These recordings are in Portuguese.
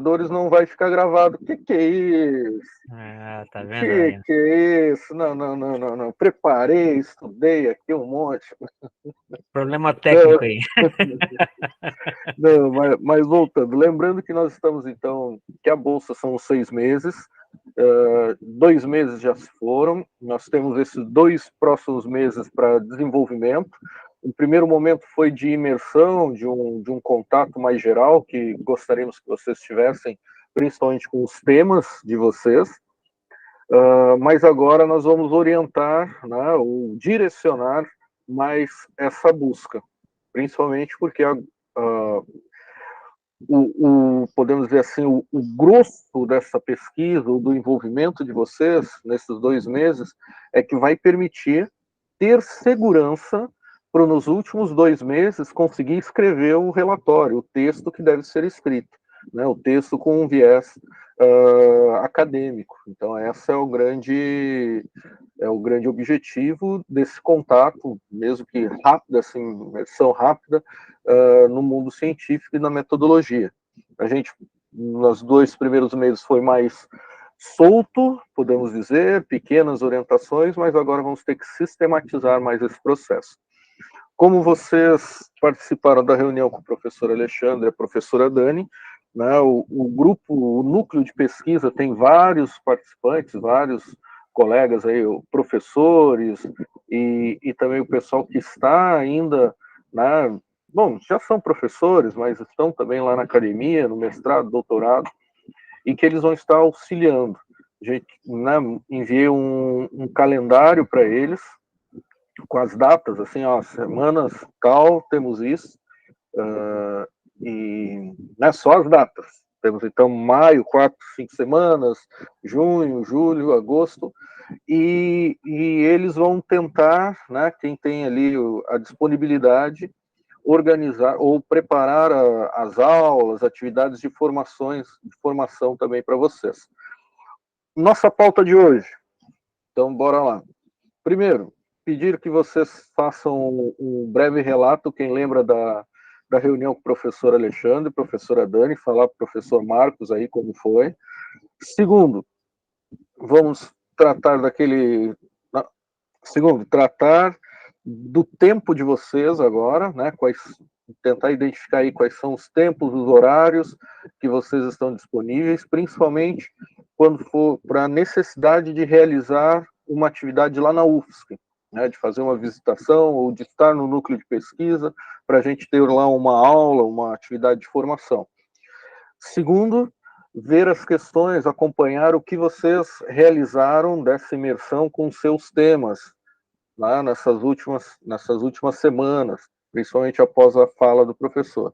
não vai ficar gravado. Que é isso? Tá vendo aí? Que é isso? Não. Preparei, estudei aqui um monte. Problema técnico aí. Não, mas voltando, lembrando que nós estamos, então, que a Bolsa são 6 meses, 2 meses já se foram, nós temos esses 2 próximos meses para desenvolvimento. O primeiro momento foi de imersão, de um contato mais geral, que gostaríamos que vocês tivessem, principalmente com os temas de vocês, mas agora nós vamos orientar, né, ou direcionar mais essa busca, principalmente porque podemos dizer assim, o grosso dessa pesquisa, ou do envolvimento de vocês nesses 2 meses, é que vai permitir ter segurança para, nos últimos 2 meses, conseguir escrever o relatório, o texto que deve ser escrito, né, o texto com um viés acadêmico. Então, esse é o grande objetivo desse contato, mesmo que rápido, assim, versão rápida, no mundo científico e na metodologia. A gente, nos 2 primeiros meses, foi mais solto, podemos dizer, pequenas orientações, mas agora vamos ter que sistematizar mais esse processo. Como vocês participaram da reunião com o professor Alexandre e a professora Dani, né, o grupo, o núcleo de pesquisa tem vários participantes, vários colegas aí, professores e também o pessoal que está ainda, né, bom, já são professores, mas estão também lá na academia, no mestrado, doutorado, e que eles vão estar auxiliando. A gente, né, enviei um calendário para eles, com as datas, assim, ó, semanas tal, temos isso, e né, só as datas. Temos, então, maio, 4, 5 semanas, junho, julho, agosto, e eles vão tentar, né, quem tem ali a disponibilidade, organizar ou preparar as aulas, atividades de formação também para vocês. Nossa pauta de hoje. Então, bora lá. Primeiro, pedir que vocês façam um breve relato, quem lembra da reunião com o professor Alexandre, professora Dani, falar para o professor Marcos aí como foi. Segundo, vamos tratar daquele... Segundo, tratar do tempo de vocês agora, né? Tentar identificar aí quais são os tempos, os horários que vocês estão disponíveis, principalmente quando for para a necessidade de realizar uma atividade lá na UFSC, né, de fazer uma visitação ou de estar no núcleo de pesquisa, para a gente ter lá uma aula, uma atividade de formação. Segundo, ver as questões, acompanhar o que vocês realizaram dessa imersão com seus temas, lá nessas últimas semanas, principalmente após a fala do professor.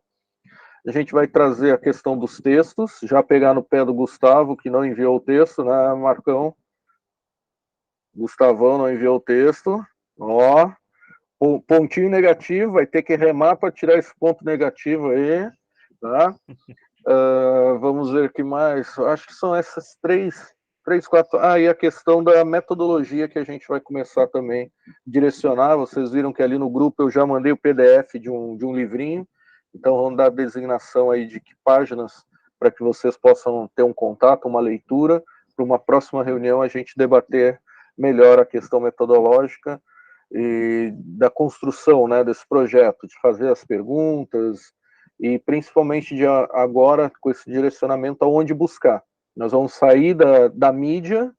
A gente vai trazer a questão dos textos, já pegar no pé do Gustavo, que não enviou o texto, né, Marcão? Gustavão não enviou o texto. Ó, pontinho negativo, vai ter que remar para tirar esse ponto negativo aí, tá? Vamos ver o que mais. Acho que são essas três, quatro. E a questão da metodologia que a gente vai começar também a direcionar. Vocês viram que ali no grupo eu já mandei o PDF de um livrinho, então vamos dar a designação aí de que páginas para que vocês possam ter um contato, uma leitura, para uma próxima reunião a gente debater melhor a questão metodológica e da construção, né, desse projeto, de fazer as perguntas e principalmente de agora com esse direcionamento aonde buscar. Nós vamos sair da mídia,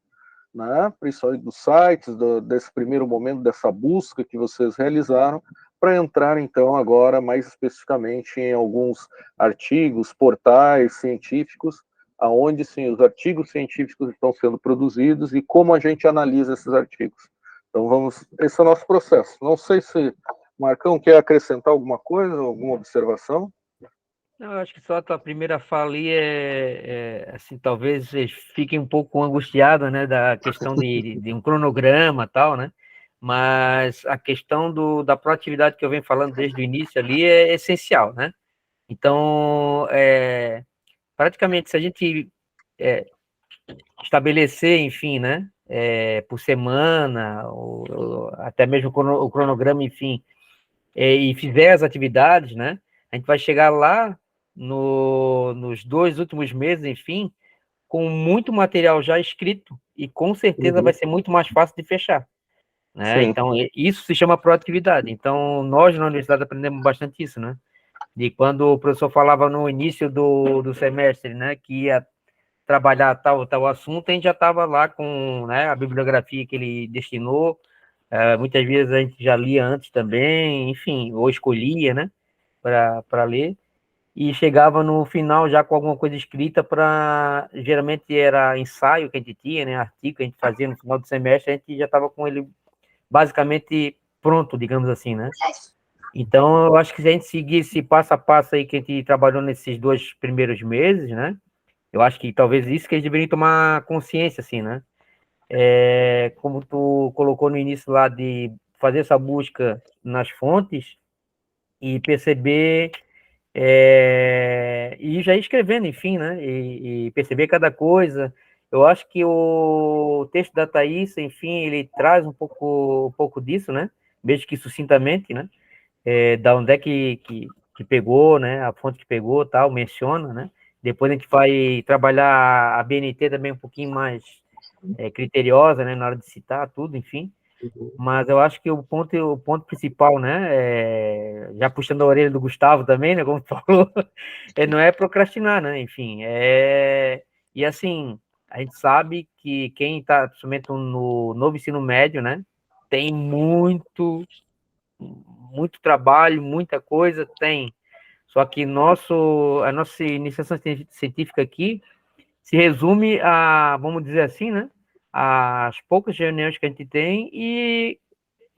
né, principalmente dos sites, desse primeiro momento, dessa busca que vocês realizaram, para entrar, então, agora, mais especificamente, em alguns artigos, portais científicos, aonde, sim, os artigos científicos estão sendo produzidos e como a gente analisa esses artigos. Então, esse é o nosso processo. Não sei se Marcão quer acrescentar alguma coisa, alguma observação? Eu acho que só a tua primeira fala ali assim, talvez vocês fiquem um pouco angustiados, né, da questão de um cronograma e tal, né? Mas a questão da proatividade que eu venho falando desde o início ali é essencial, né? Então, praticamente, se a gente estabelecer, enfim, né, por semana, ou até mesmo o cronograma, enfim, e fizer as atividades, né, a gente vai chegar lá nos 2 últimos meses, enfim, com muito material já escrito, e com certeza vai ser muito mais fácil de fechar, né? Sim. Então, isso se chama proatividade. Então, nós na universidade aprendemos bastante isso, né? De quando o professor falava no início do semestre, né, que ia trabalhar tal assunto, a gente já estava lá com, né, a bibliografia que ele destinou. Muitas vezes a gente já lia antes também, enfim, ou escolhia, né, para ler, e chegava no final já com alguma coisa escrita para, geralmente era ensaio que a gente tinha, né, artigo que a gente fazia no final do semestre, a gente já estava com ele basicamente pronto, digamos assim, né. Então, eu acho que se a gente seguir esse passo a passo aí que a gente trabalhou nesses 2 primeiros meses, né, eu acho que talvez isso que eles deveriam tomar consciência, assim, né, como tu colocou no início lá, de fazer essa busca nas fontes e perceber, e já ir escrevendo, enfim, né, e perceber cada coisa. Eu acho que o texto da Thaís, enfim, ele traz um pouco disso, né, mesmo que sucintamente, né, da onde é que pegou, né, a fonte que pegou, tal, menciona, né, depois a gente vai trabalhar a BNT também um pouquinho mais criteriosa, né, na hora de citar tudo, enfim, mas eu acho que o ponto principal, né, já puxando a orelha do Gustavo também, né, como tu falou, não é procrastinar, né, enfim, e assim, a gente sabe que quem está, principalmente no novo ensino médio, né, tem muito trabalho, muita coisa, tem, só que a nossa iniciação científica aqui se resume a, vamos dizer assim, né, as poucas reuniões que a gente tem e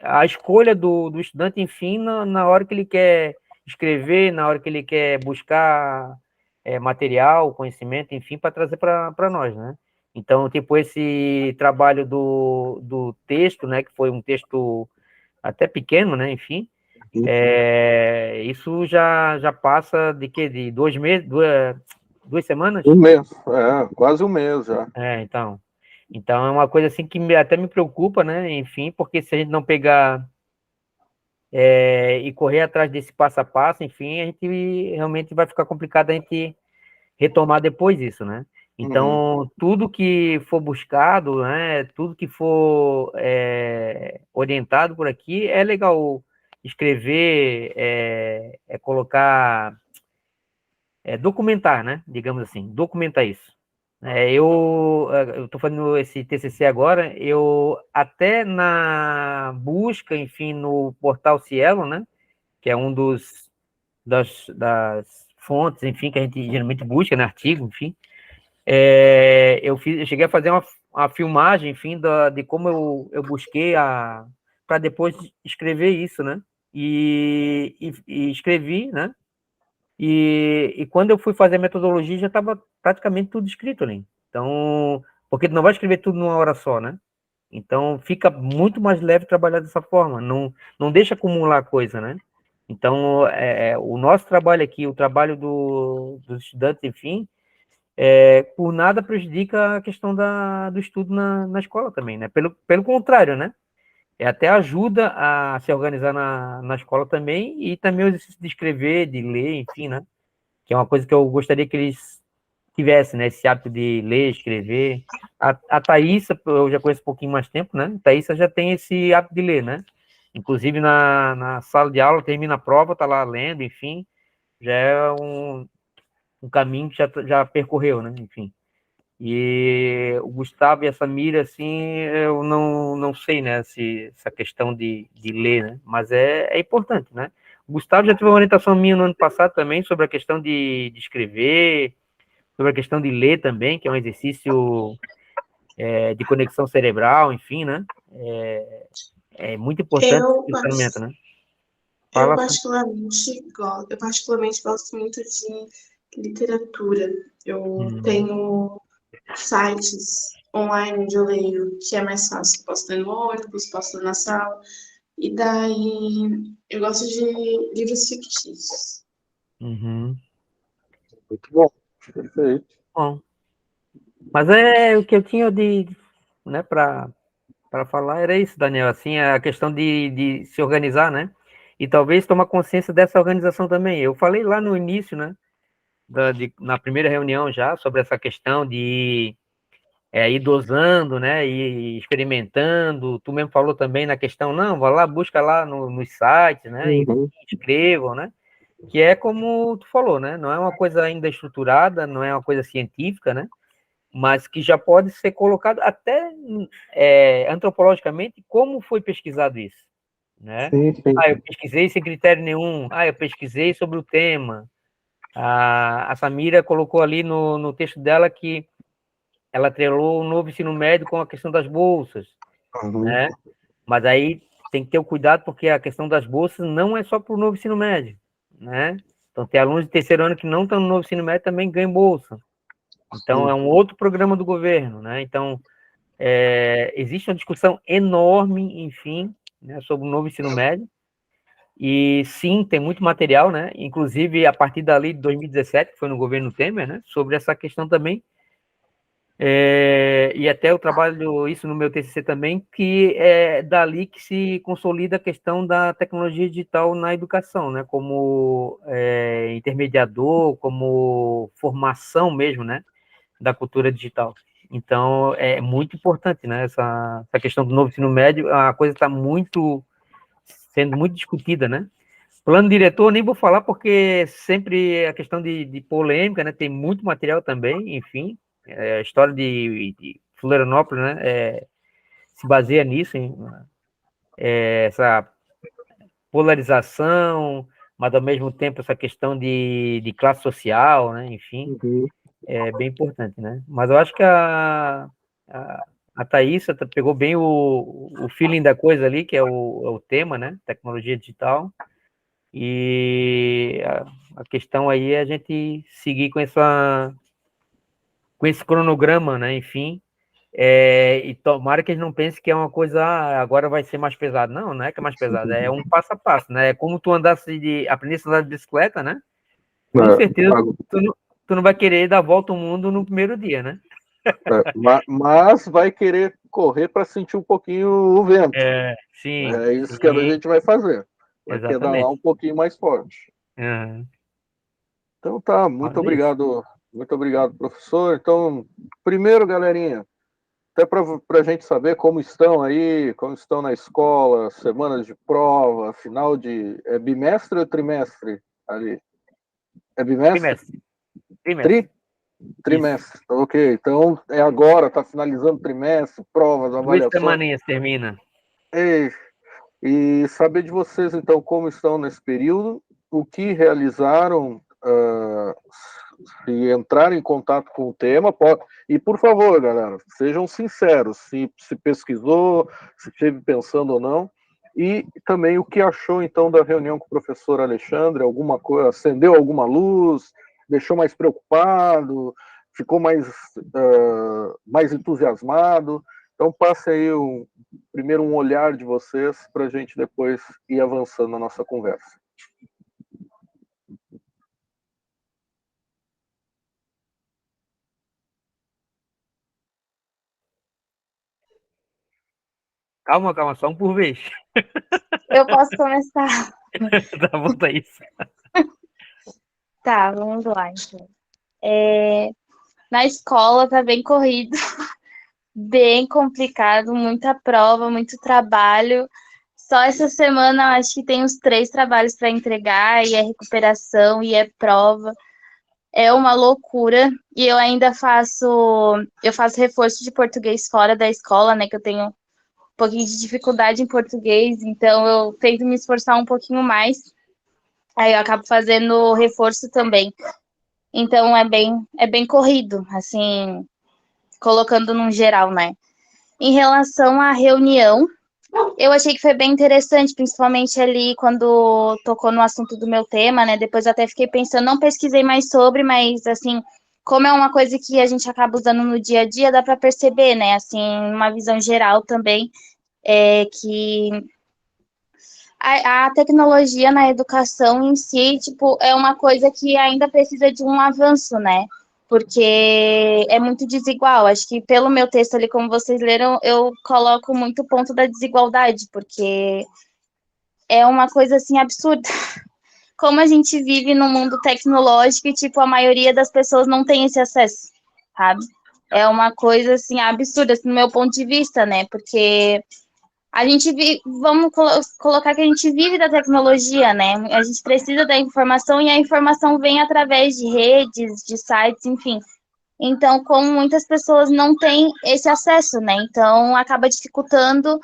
a escolha do estudante, enfim, na hora que ele quer escrever, na hora que ele quer buscar material, conhecimento, enfim, para trazer para nós, né? Então, tipo, esse trabalho do texto, né, que foi um texto até pequeno, né, enfim, isso já passa de quê? De 2 meses, 2 semanas? Um mês, quase um mês já. Então. Então é uma coisa assim que até me preocupa, né? Enfim, porque se a gente não pegar e correr atrás desse passo a passo, enfim, a gente realmente vai ficar complicado a gente retomar depois isso, né? Uhum. Então, tudo que for buscado, né? Tudo que for orientado por aqui, é legal escrever, colocar, documentar, né? Digamos assim, documentar isso. Eu estou fazendo esse TCC agora, eu até na busca, enfim, no portal Cielo, né, que é um das fontes, enfim, que a gente geralmente busca, né, artigo, enfim, eu cheguei a fazer uma filmagem, enfim, de como eu busquei para depois escrever isso, né, e escrevi, né, e quando eu fui fazer a metodologia, já estava praticamente tudo escrito ali. Então, porque tu não vai escrever tudo numa hora só, né? Então, fica muito mais leve trabalhar dessa forma. Não deixa acumular coisa, né? Então, o nosso trabalho aqui, o trabalho dos estudantes, enfim, por nada prejudica a questão do estudo na escola também, né? Pelo contrário, né? Até ajuda a se organizar na escola também, e também o exercício de escrever, de ler, enfim, né? Que é uma coisa que eu gostaria que eles tivessem, né? Esse hábito de ler, escrever. A Thaísa, eu já conheço um pouquinho mais tempo, né? A Thaísa já tem esse hábito de ler, né? Inclusive na sala de aula, termina a prova, tá lá lendo, enfim. Já é um caminho que já percorreu, né? Enfim. E o Gustavo e a Samira, assim, eu não sei, né, essa questão de ler, né, mas é importante, né. O Gustavo já teve uma orientação minha no ano passado também sobre a questão de escrever, sobre a questão de ler também, que é um exercício de conexão cerebral, enfim, né, é muito importante Eu, esse funcionamento, né. eu Fala. particularmente gosto muito de literatura. Eu Hum. tenho sites online onde eu leio, que é mais fácil. Posso ler no ônibus, posso ler na sala. E daí eu gosto de livros fictícios. Uhum. Muito bom, perfeito. Bom, mas o que eu tinha né, para falar era isso, Daniel, assim, a questão de se organizar, né? E talvez tomar consciência dessa organização também. Eu falei lá no início, né? na primeira reunião já, sobre essa questão de ir dosando, né, e experimentando. Tu mesmo falou também na questão, não, vai lá, busca lá nos sites, né, e escrevam, né, que é como tu falou, né, não é uma coisa ainda estruturada, não é uma coisa científica, né, mas que já pode ser colocado até antropologicamente como foi pesquisado isso, né? Sim, sim. Eu pesquisei sem critério nenhum, eu pesquisei sobre o tema. A Samira colocou ali no texto dela que ela atrelou o novo ensino médio com a questão das bolsas, né? Mas aí tem que ter o cuidado, porque a questão das bolsas não é só para o novo ensino médio, né? Então, tem alunos de terceiro ano que não estão no novo ensino médio também ganham bolsa. Então, é um outro programa do governo, né? Então, existe uma discussão enorme, enfim, né, sobre o novo ensino médio. E sim, tem muito material, né? Inclusive, a partir da lei de 2017, que foi no governo Temer, né? Sobre essa questão também. E até eu trabalho isso no meu TCC também, que é dali que se consolida a questão da tecnologia digital na educação, né? Como intermediador, como formação mesmo, né? Da cultura digital. Então, é muito importante, né? Essa questão do novo ensino médio, a coisa está sendo muito discutida, né? Plano diretor, nem vou falar, porque sempre a questão de polêmica, né? Tem muito material também, enfim. A história de Florianópolis, né? Se baseia nisso, essa polarização, mas ao mesmo tempo essa questão de classe social, né? Enfim, é bem importante, né? Mas eu acho que a Thaísa pegou bem o feeling da coisa ali, que é o tema, né? Tecnologia digital. E a questão aí é a gente seguir com esse cronograma, né? Enfim, e tomara que eles não pensem que é uma coisa, agora vai ser mais pesado. Não, não é que é mais pesado, é um passo a passo, né? É como tu aprendesse a andar de bicicleta, né? Com certeza tu não vai querer dar a volta ao mundo no primeiro dia, né? Mas vai querer correr para sentir um pouquinho o vento. Sim. É isso sim, que a gente vai fazer. Vai pedalar um pouquinho mais forte. Então tá, muito obrigado, professor. Então, primeiro, galerinha, até para a gente saber como estão aí, como estão na escola, semanas de prova, final de bimestre ou trimestre ali? É bimestre? Trimestre. Ok, então é agora, está finalizando o trimestre, provas, 2 avaliações. semaninhas termina. E saber de vocês, então, como estão nesse período, o que realizaram, se entrar em contato com o tema, pode... E, por favor, galera, sejam sinceros, se pesquisou, se esteve pensando ou não, e também o que achou, então, da reunião com o professor Alexandre, alguma coisa, acendeu alguma luz, deixou mais preocupado, ficou mais entusiasmado. Então, passe aí primeiro um olhar de vocês para a gente depois ir avançando na nossa conversa. Calma, só um por vez. Eu posso começar. Tá bom, Thaís. Tá, vamos lá, então. Na escola tá bem corrido, bem complicado, muita prova, muito trabalho. Só essa semana acho que tem uns 3 trabalhos para entregar, e é recuperação, e é prova. É uma loucura. E eu ainda faço reforço de português fora da escola, né? Que eu tenho um pouquinho de dificuldade em português, então eu tento me esforçar um pouquinho mais. Aí eu acabo fazendo reforço também. Então é bem corrido, assim, colocando num geral, né? Em relação à reunião, eu achei que foi bem interessante, principalmente ali quando tocou no assunto do meu tema, né? Depois eu até fiquei pensando, não pesquisei mais sobre, mas assim, como é uma coisa que a gente acaba usando no dia a dia, dá para perceber, né? Assim, uma visão geral também, que a tecnologia na educação em si, tipo, é uma coisa que ainda precisa de um avanço, né? Porque é muito desigual. Acho que pelo meu texto ali, como vocês leram, eu coloco muito o ponto da desigualdade, porque é uma coisa assim absurda. como a gente vive num mundo tecnológico e, tipo, a maioria das pessoas não tem esse acesso, sabe? É uma coisa, assim, absurda, assim, no meu ponto de vista, né? Porque a gente vive, vamos colocar que a gente vive da tecnologia, né? A gente precisa da informação e a informação vem através de redes, de sites, enfim. Então, como muitas pessoas não têm esse acesso, né? Então, acaba dificultando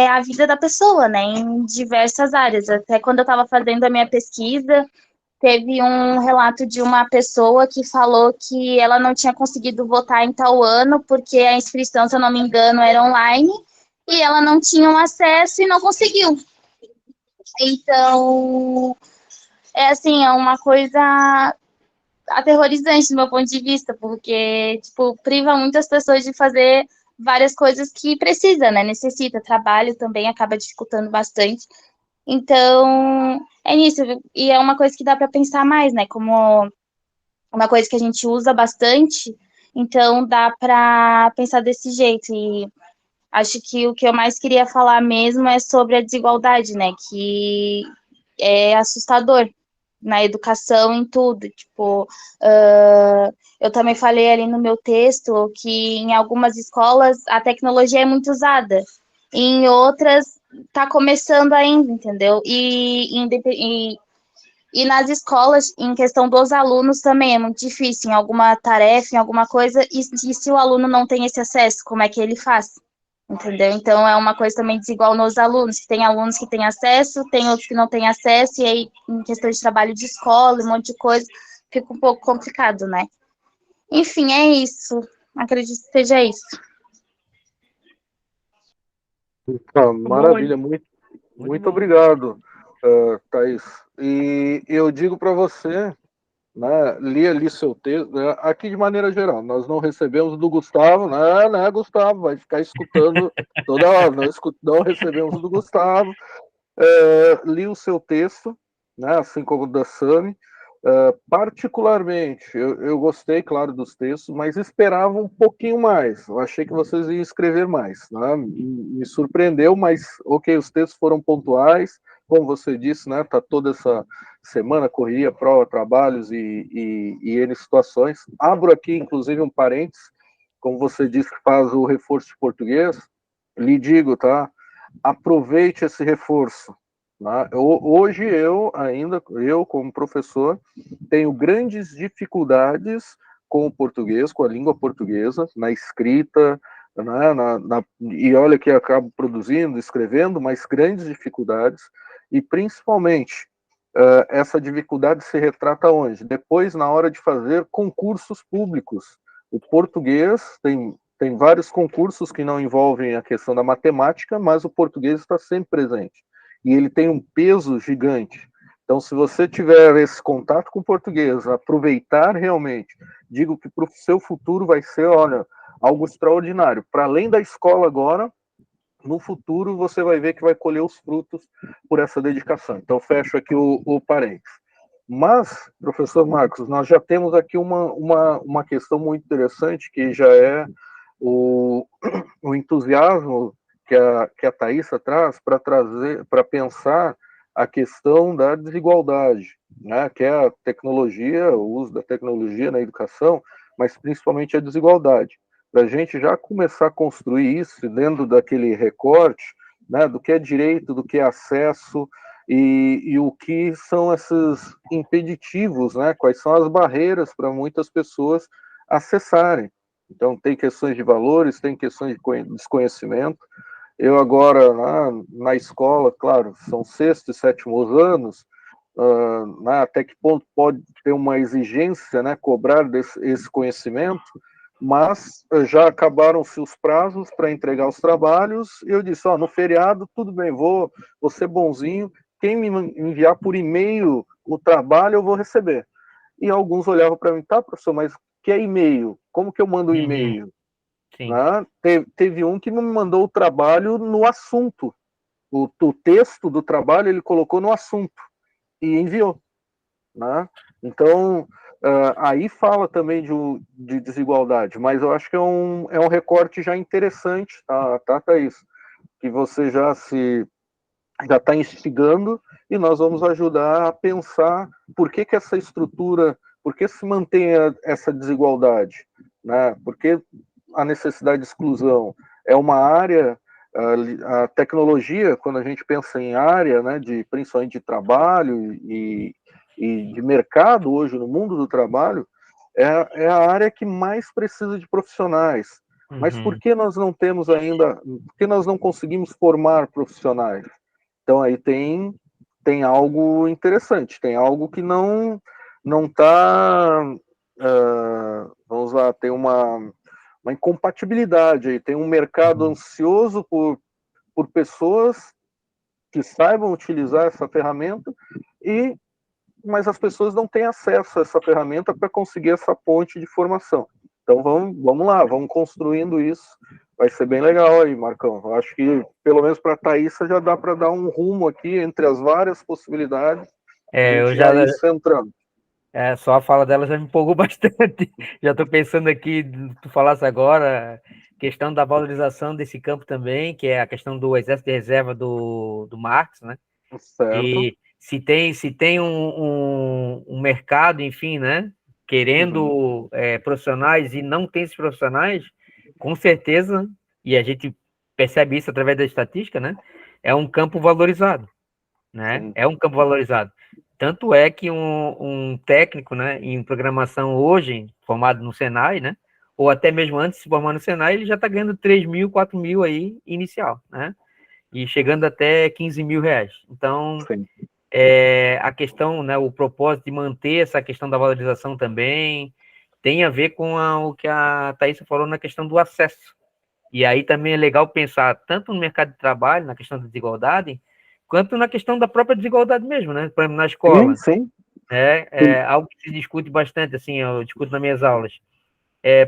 a vida da pessoa, né? Em diversas áreas. Até quando eu estava fazendo a minha pesquisa, teve um relato de uma pessoa que falou que ela não tinha conseguido votar em tal ano, porque a inscrição, se eu não me engano, era online, e ela não tinha um acesso e não conseguiu. Então, é assim, é uma coisa aterrorizante do meu ponto de vista, porque, tipo, priva muitas pessoas de fazer várias coisas que precisa, né? Necessita. Trabalho também acaba dificultando bastante. Então, é nisso. E é uma coisa que dá para pensar mais, né? Como uma coisa que a gente usa bastante, então dá para pensar desse jeito. E acho que o que eu mais queria falar mesmo é sobre a desigualdade, né? Que é assustador na educação, em tudo. Tipo, eu também falei ali no meu texto que em algumas escolas a tecnologia é muito usada, e em outras está começando ainda, entendeu? E nas escolas, em questão dos alunos, também é muito difícil, em alguma tarefa, em alguma coisa, e se o aluno não tem esse acesso, como é que ele faz? Entendeu? Então, é uma coisa também desigual nos alunos, que tem alunos que têm acesso, tem outros que não têm acesso, e aí, em questão de trabalho de escola, um monte de coisa, fica um pouco complicado, né? Enfim, é isso. Acredito que seja isso. Maravilha, Muito muito bom. obrigado, Thaís. E eu digo para você, né, li ali seu texto, né, aqui de maneira geral, nós não recebemos do Gustavo, né, Gustavo, vai ficar escutando toda hora, não recebemos do Gustavo, li o seu texto, né, assim como o da Sami, particularmente, eu gostei, claro, dos textos, mas esperava um pouquinho mais. Eu achei que vocês iam escrever mais, né? Me surpreendeu, mas ok, os textos foram pontuais, como você disse, né? Tá toda essa semana corria, prova, trabalhos e N situações. Abro aqui, inclusive, um parênteses, como você disse que faz o reforço de português, lhe digo, tá? Aproveite esse reforço. Né? Hoje eu como professor, tenho grandes dificuldades com o português, com a língua portuguesa, na escrita, né, e olha que acabo produzindo, escrevendo, mas grandes dificuldades, e principalmente essa dificuldade se retrata onde? Depois, na hora de fazer concursos públicos. O português tem vários concursos que não envolvem a questão da matemática, mas o português está sempre presente. E ele tem um peso gigante. Então, se você tiver esse contato com o português, aproveitar realmente, digo que para o seu futuro vai ser, olha, algo extraordinário. Para além da escola agora, no futuro você vai ver que vai colher os frutos por essa dedicação. Então, fecho aqui o parênteses. Mas, professor Marcos, nós já temos aqui uma questão muito interessante, que já é o entusiasmo que a Thaisa traz para pensar a questão da desigualdade, né, que é a tecnologia, o uso da tecnologia na educação, mas principalmente a desigualdade. Para a gente já começar a construir isso dentro daquele recorte, né, do que é direito, do que é acesso, e o que são esses impeditivos, né, quais são as barreiras para muitas pessoas acessarem. Então, tem questões de valores, tem questões de desconhecimento. Eu agora, na escola, claro, são sexto e sétimos anos, até que ponto pode ter uma exigência, né, cobrar esse conhecimento, mas já acabaram-se os prazos para entregar os trabalhos, e eu disse, no feriado, tudo bem, vou ser bonzinho, quem me enviar por e-mail o trabalho, eu vou receber. E alguns olhavam para mim, tá, professor, mas que é e-mail? Como que eu mando um e-mail? Sim. Né? Teve um que me mandou o trabalho no assunto. O texto do trabalho ele colocou no assunto e enviou. Né? Então, aí fala também de desigualdade, mas eu acho que é um recorte já interessante, tá, Thaís? Que você já se já está instigando, e nós vamos ajudar a pensar por que essa estrutura, por que se mantém essa desigualdade, né? Por que a necessidade de exclusão? É uma área, a tecnologia, quando a gente pensa em área, né, principalmente de trabalho e de mercado hoje no mundo do trabalho, é a área que mais precisa de profissionais. Mas por que nós não temos ainda, por que nós não conseguimos formar profissionais? Então aí tem algo interessante, tem algo que não está, vamos lá, tem uma incompatibilidade aí, tem um mercado ansioso por pessoas que saibam utilizar essa ferramenta, mas as pessoas não têm acesso a essa ferramenta para conseguir essa ponte de formação. Então vamos lá, vamos construindo isso. Vai ser bem legal aí, Marcão. Eu acho que, pelo menos para a Thaísa, já dá para dar um rumo aqui entre as várias possibilidades. Eu já, ir centrando. só a fala dela já me empolgou bastante. Já estou pensando aqui, tu falasse agora, questão da valorização desse campo também, que é a questão do exército de reserva do Marx, né? Certo. E se tem um mercado, enfim, né? Querendo profissionais e não tem esses profissionais, com certeza, e a gente percebe isso através da estatística, né? É um campo valorizado, né? Sim. É um campo valorizado. Tanto é que um técnico, né, em programação hoje, formado no Senai, né? Ou até mesmo antes de se formar no Senai, ele já está ganhando 3 mil, 4 mil aí, inicial, né? E chegando até 15 mil reais. Então, a questão, né, o propósito de manter essa questão da valorização também tem a ver com o que a Thaísa falou na questão do acesso. E aí também é legal pensar tanto no mercado de trabalho, na questão da desigualdade, quanto na questão da própria desigualdade mesmo, né? Por exemplo, na escola. Sim. É algo que se discute bastante, assim, eu discuto nas minhas aulas.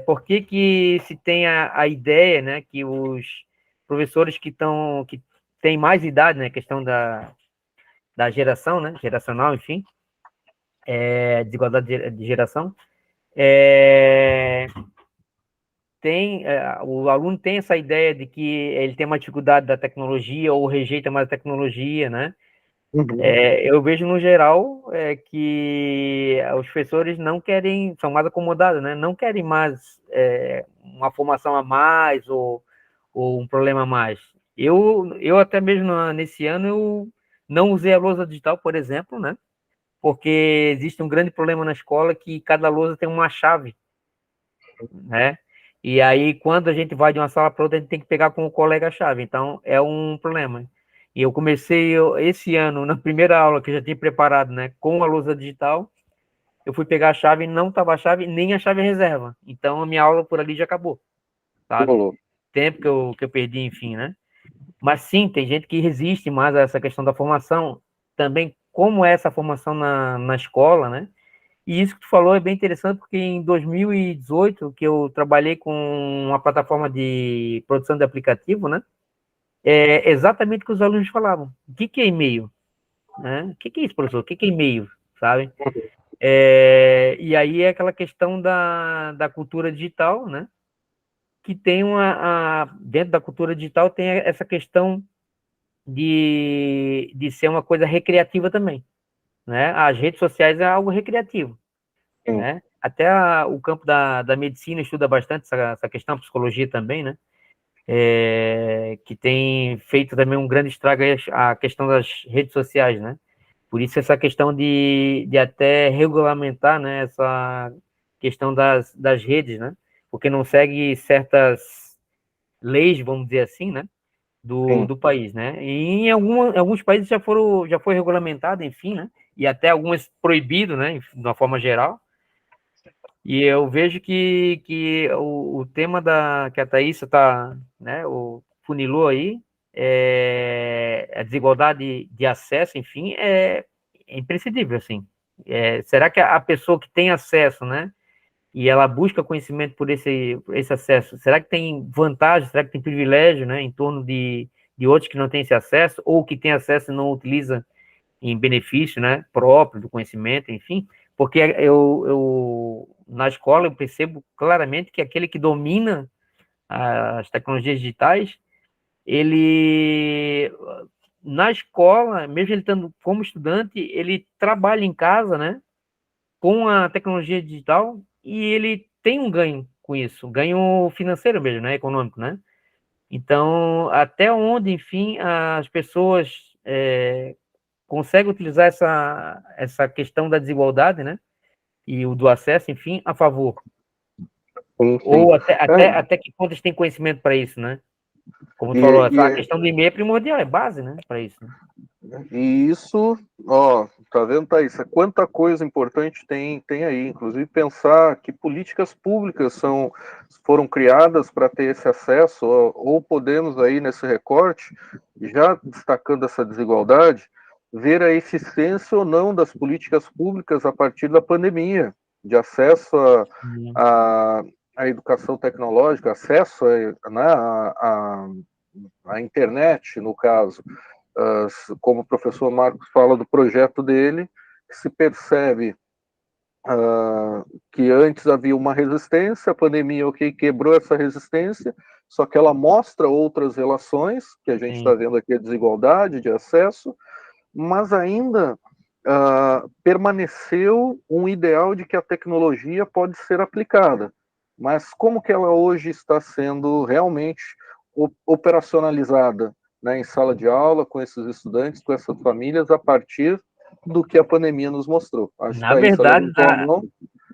Por que se tem a ideia, né, que os professores que têm mais idade, né, questão da geração, né, geracional, enfim, desigualdade de geração, o aluno tem essa ideia de que ele tem uma dificuldade da tecnologia ou rejeita mais a tecnologia, né? Eu vejo no geral que os professores não querem, são mais acomodados, né? Não querem mais uma formação a mais ou um problema a mais. Eu até mesmo nesse ano eu não usei a lousa digital, por exemplo, né? Porque existe um grande problema na escola que cada lousa tem uma chave, né? E aí, quando a gente vai de uma sala para outra, a gente tem que pegar com o colega a chave. Então, é um problema. E eu comecei esse ano, na primeira aula que eu já tinha preparado, né, com a lousa digital, eu fui pegar a chave e não estava a chave, nem a chave reserva. Então, a minha aula por ali já acabou, sabe? Tempo que eu perdi, enfim, né? Mas sim, tem gente que resiste mais a essa questão da formação. Também, como é essa formação na escola, né? E isso que tu falou é bem interessante, porque em 2018, que eu trabalhei com uma plataforma de produção de aplicativo, né? É exatamente o que os alunos falavam. O que é e-mail? Né? O que é isso, professor? O que é e-mail? Sabe? E aí é aquela questão da cultura digital, né? Que tem dentro da cultura digital tem essa questão de ser uma coisa recreativa também, né? As redes sociais é algo recreativo, né? Até o campo da medicina estuda bastante essa questão, a psicologia também, né? Que tem feito também um grande estrago aí a questão das redes sociais, né? Por isso essa questão de até regulamentar, né, essa questão das redes, né? Porque não segue certas leis, vamos dizer assim, né? Do país, né? E em alguns países já foi regulamentado, enfim, né? E até algumas proibido, né? De uma forma geral. E eu vejo que o tema que a Thaísa está, né, funilou aí, a desigualdade de acesso, enfim, é imprescindível, assim. Será que a pessoa que tem acesso, né, e ela busca conhecimento por esse acesso, será que tem vantagem, será que tem privilégio, né, em torno de outros que não têm esse acesso, ou que tem acesso e não utiliza em benefício, né, próprio do conhecimento, enfim, porque na escola eu percebo claramente que aquele que domina as tecnologias digitais, ele na escola, mesmo ele estando como estudante, ele trabalha em casa, né, com a tecnologia digital, e ele tem um ganho com isso, ganho financeiro mesmo, né, econômico, né? Então, até onde, enfim, as pessoas conseguem utilizar essa questão da desigualdade, né, e o do acesso, enfim, a favor. Sim, sim. Ou até que ponto eles têm conhecimento para isso, né? Como tu falou, a questão do e-mail é primordial, é base, né, para isso. Né? E isso, ó, tá vendo, Thaís? Quanta coisa importante tem aí. Inclusive pensar que políticas públicas foram criadas para ter esse acesso, ou podemos aí nesse recorte, já destacando essa desigualdade, ver a eficiência ou não das políticas públicas a partir da pandemia, de acesso à educação tecnológica, acesso né, à internet, no caso. Como o professor Marcos fala do projeto dele, se percebe que antes havia uma resistência, a pandemia, quebrou essa resistência, só que ela mostra outras relações, que a gente está vendo aqui, a desigualdade de acesso, mas ainda permaneceu um ideal de que a tecnologia pode ser aplicada. Mas como que ela hoje está sendo realmente operacionalizada, né, em sala de aula, com esses estudantes, com essas famílias, a partir do que a pandemia nos mostrou? Acho que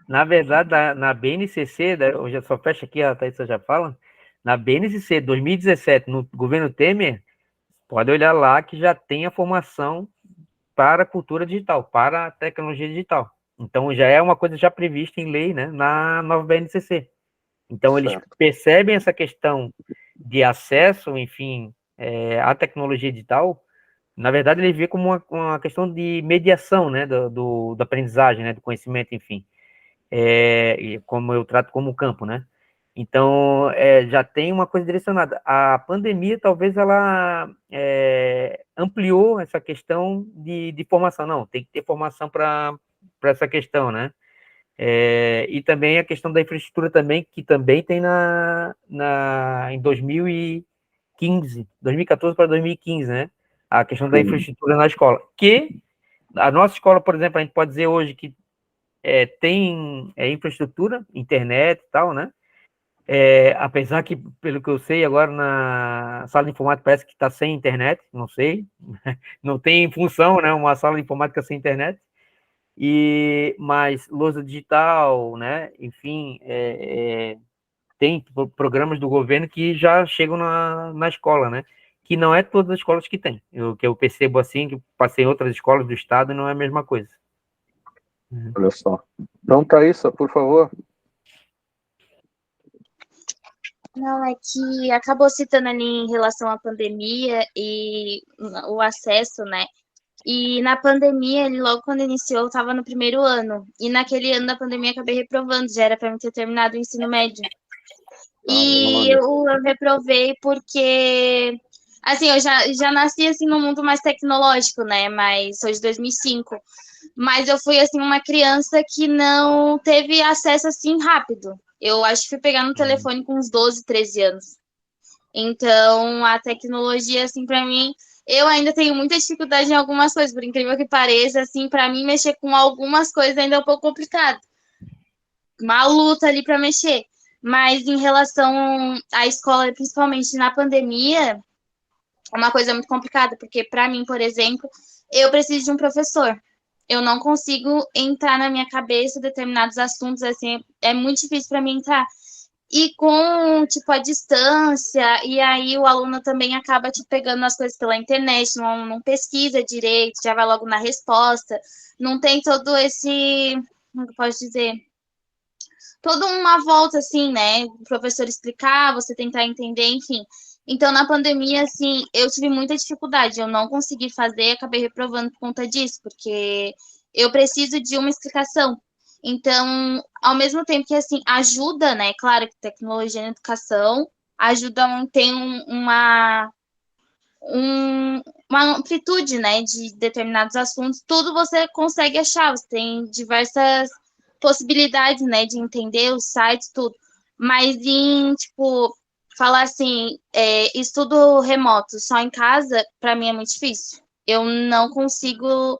Na verdade, na na BNCC, hoje eu só fecho aqui, a Thaís já fala, na BNCC 2017, no governo Temer, pode olhar lá que já tem a formação para a cultura digital, para a tecnologia digital. Então, já é uma coisa já prevista em lei, né, na nova BNCC. Então, eles percebem essa questão de acesso, enfim, à tecnologia digital. Na verdade, ele vê como uma questão de mediação, né, da aprendizagem, né, do conhecimento, enfim. Como eu trato como campo, né? Então, já tem uma coisa direcionada. A pandemia, talvez, ela ampliou essa questão de formação. Não, tem que ter formação para essa questão, né? E também a questão da infraestrutura também, que também tem em 2014 para 2015, né? A questão da infraestrutura na escola. Que a nossa escola, por exemplo, a gente pode dizer hoje que tem infraestrutura, internet e tal, né? Apesar que, pelo que eu sei, agora na sala de informática parece que está sem internet, não sei, não tem função, né? Uma sala de informática sem internet. Mas lousa digital, né? Enfim, tem programas do governo que já chegam na escola, né? Que não é todas as escolas que tem. Que eu percebo assim, que passei em outras escolas do estado e não é a mesma coisa. Olha só. Então, Thaísa, por favor. Não, é que acabou citando ali em relação à pandemia e o acesso, né? E na pandemia, logo quando iniciou, eu estava no primeiro ano. E naquele ano da pandemia, acabei reprovando, já era para mim ter terminado o ensino médio. E eu reprovei porque, assim, eu já nasci, assim, no mundo mais tecnológico, né? Mas sou de 2005. Mas eu fui, assim, uma criança que não teve acesso, assim, rápido. Eu acho que fui pegar no telefone com uns 12, 13 anos. Então, a tecnologia, assim, para mim, eu ainda tenho muita dificuldade em algumas coisas, por incrível que pareça, assim, para mim, mexer com algumas coisas ainda é um pouco complicado. Uma luta ali para mexer. Mas em relação à escola, principalmente na pandemia, é uma coisa muito complicada, porque para mim, por exemplo, eu preciso de um professor. Eu não consigo entrar na minha cabeça determinados assuntos, assim, é muito difícil para mim entrar. E com, tipo, a distância, e aí o aluno também acaba, tipo, pegando as coisas pela internet, não pesquisa direito, já vai logo na resposta, não tem todo esse, como eu posso dizer, toda uma volta, assim, né, o professor explicar, você tentar entender, enfim. Então, na pandemia, assim, eu tive muita dificuldade, eu não consegui fazer, acabei reprovando por conta disso, porque eu preciso de uma explicação. Então, ao mesmo tempo que, assim, ajuda, né, claro que tecnologia na educação ajuda, tem uma amplitude, né, de determinados assuntos, tudo você consegue achar, você tem diversas possibilidades, né, de entender os sites, tudo. Mas em, tipo, falar assim, estudo remoto só em casa, para mim é muito difícil. Eu não consigo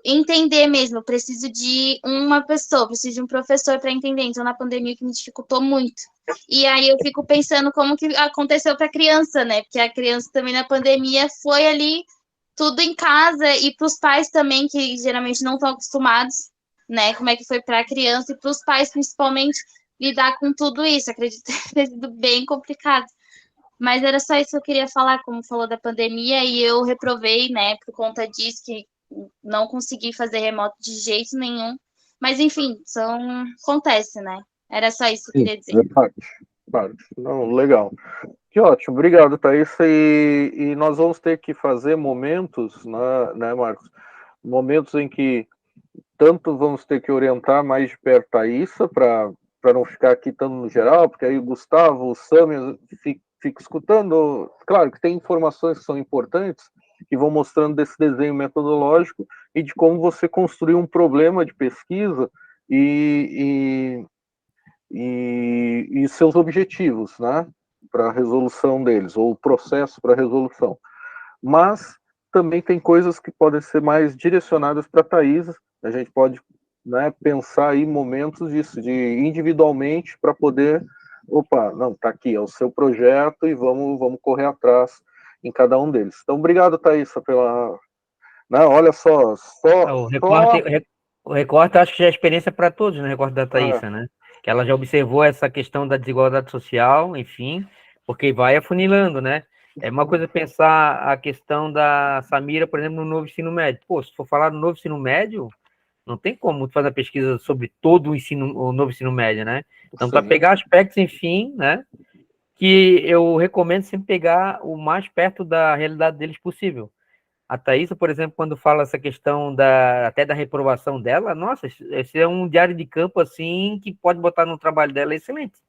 entender mesmo. Eu preciso de uma pessoa, preciso de um professor para entender. Então, na pandemia, que me dificultou muito. E aí eu fico pensando como que aconteceu para a criança, né? Porque a criança também na pandemia foi ali tudo em casa e para os pais também, que geralmente não estão acostumados, né? Como é que foi para a criança e para os pais, principalmente, lidar com tudo isso. Acredito ter sido bem complicado. Mas era só isso que eu queria falar, como falou da pandemia, e eu reprovei, né, por conta disso, que não consegui fazer remoto de jeito nenhum. Mas, enfim, acontece, né? Era só isso que eu Sim, queria dizer. é parte. Não, legal. Que ótimo, obrigado, Thaís. E nós vamos ter que fazer momentos, né, Marcos? Momentos em que tanto vamos ter que orientar mais de perto a Thaísa para não ficar aqui tanto no geral, porque aí o Gustavo, o Sami fica escutando. Claro que tem informações que são importantes, que vão mostrando desse desenho metodológico e de como você construir um problema de pesquisa e seus objetivos, né, para a resolução deles, ou o processo para a resolução. Mas também tem coisas que podem ser mais direcionadas para a Thaisa. A gente pode, né, pensar aí momentos disso, de individualmente, para poder, opa, não, tá aqui, é o seu projeto e vamos correr atrás em cada um deles. Então, obrigado, Thaisa, pela... Não, olha só, O recorte acho que já é experiência para todos, né? O recorte da Thaísa, né? Que ela já observou essa questão da desigualdade social, enfim, porque vai afunilando, né? É uma coisa pensar a questão da Samira, por exemplo, no novo ensino médio. Pô, se for falar do novo ensino médio, não tem como fazer a pesquisa sobre todo o novo ensino médio, né? Então, para pegar aspectos, enfim, né? Que eu recomendo sempre pegar o mais perto da realidade deles possível. A Thaísa, por exemplo, quando fala essa questão até da reprovação dela, nossa, esse é um diário de campo, assim, que pode botar no trabalho dela excelente,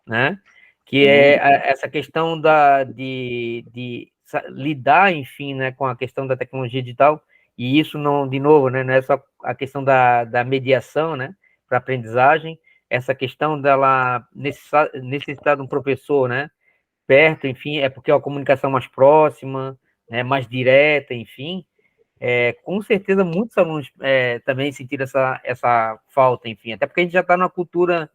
né? Que é essa questão de lidar, enfim, né, com a questão da tecnologia digital, e isso não, de novo, né, não é só a questão da mediação, né, para aprendizagem, essa questão dela necessitar de um professor, né, perto, enfim, é porque é uma comunicação mais próxima, né, mais direta, enfim, com certeza muitos alunos também sentiram essa falta, enfim, até porque a gente já está numa cultura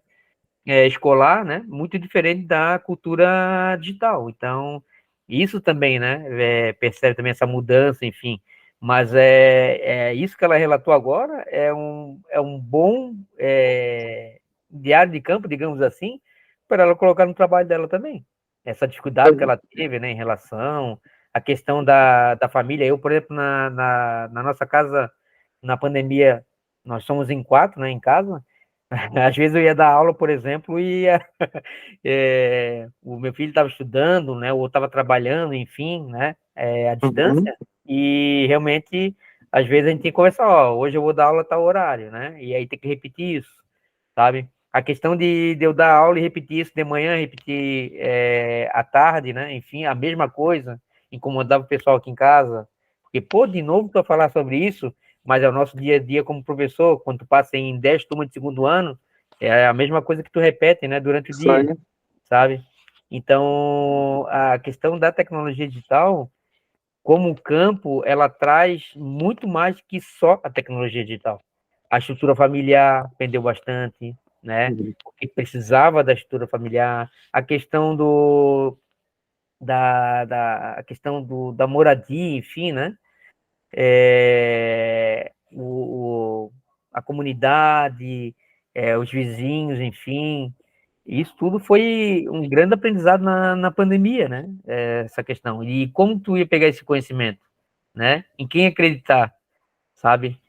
escolar, né, muito diferente da cultura digital, então, isso também, né, percebe também essa mudança, enfim, mas isso que ela relatou agora é um bom diário de campo, digamos assim, para ela colocar no trabalho dela também, essa dificuldade que ela teve, né, em relação à questão da família. Eu, por exemplo, na nossa casa, na pandemia, nós somos em 4, né, em casa. Às vezes eu ia dar aula, por exemplo, e o meu filho estava estudando, né, ou estava trabalhando, enfim, né, à distância, e realmente, às vezes a gente tem que conversar, ó, hoje eu vou dar aula a tal horário, né, e aí tem que repetir isso, sabe? A questão de eu dar aula e repetir isso de manhã, repetir à tarde, né, enfim, a mesma coisa, incomodava o pessoal aqui em casa, porque, pô, de novo para falar sobre isso, mas é o nosso dia a dia como professor, quando tu passa em 10 turmas de segundo ano, é a mesma coisa que tu repete, né, durante o dia, sabe? Então, a questão da tecnologia digital, como campo, ela traz muito mais que só a tecnologia digital. A estrutura familiar aprendeu bastante, né? Porque precisava da estrutura familiar, a questão a questão da moradia, enfim, né? A comunidade, os vizinhos, enfim, isso tudo foi um grande aprendizado na pandemia, né? Essa questão. E como tu ia pegar esse conhecimento, né? Em quem acreditar, sabe?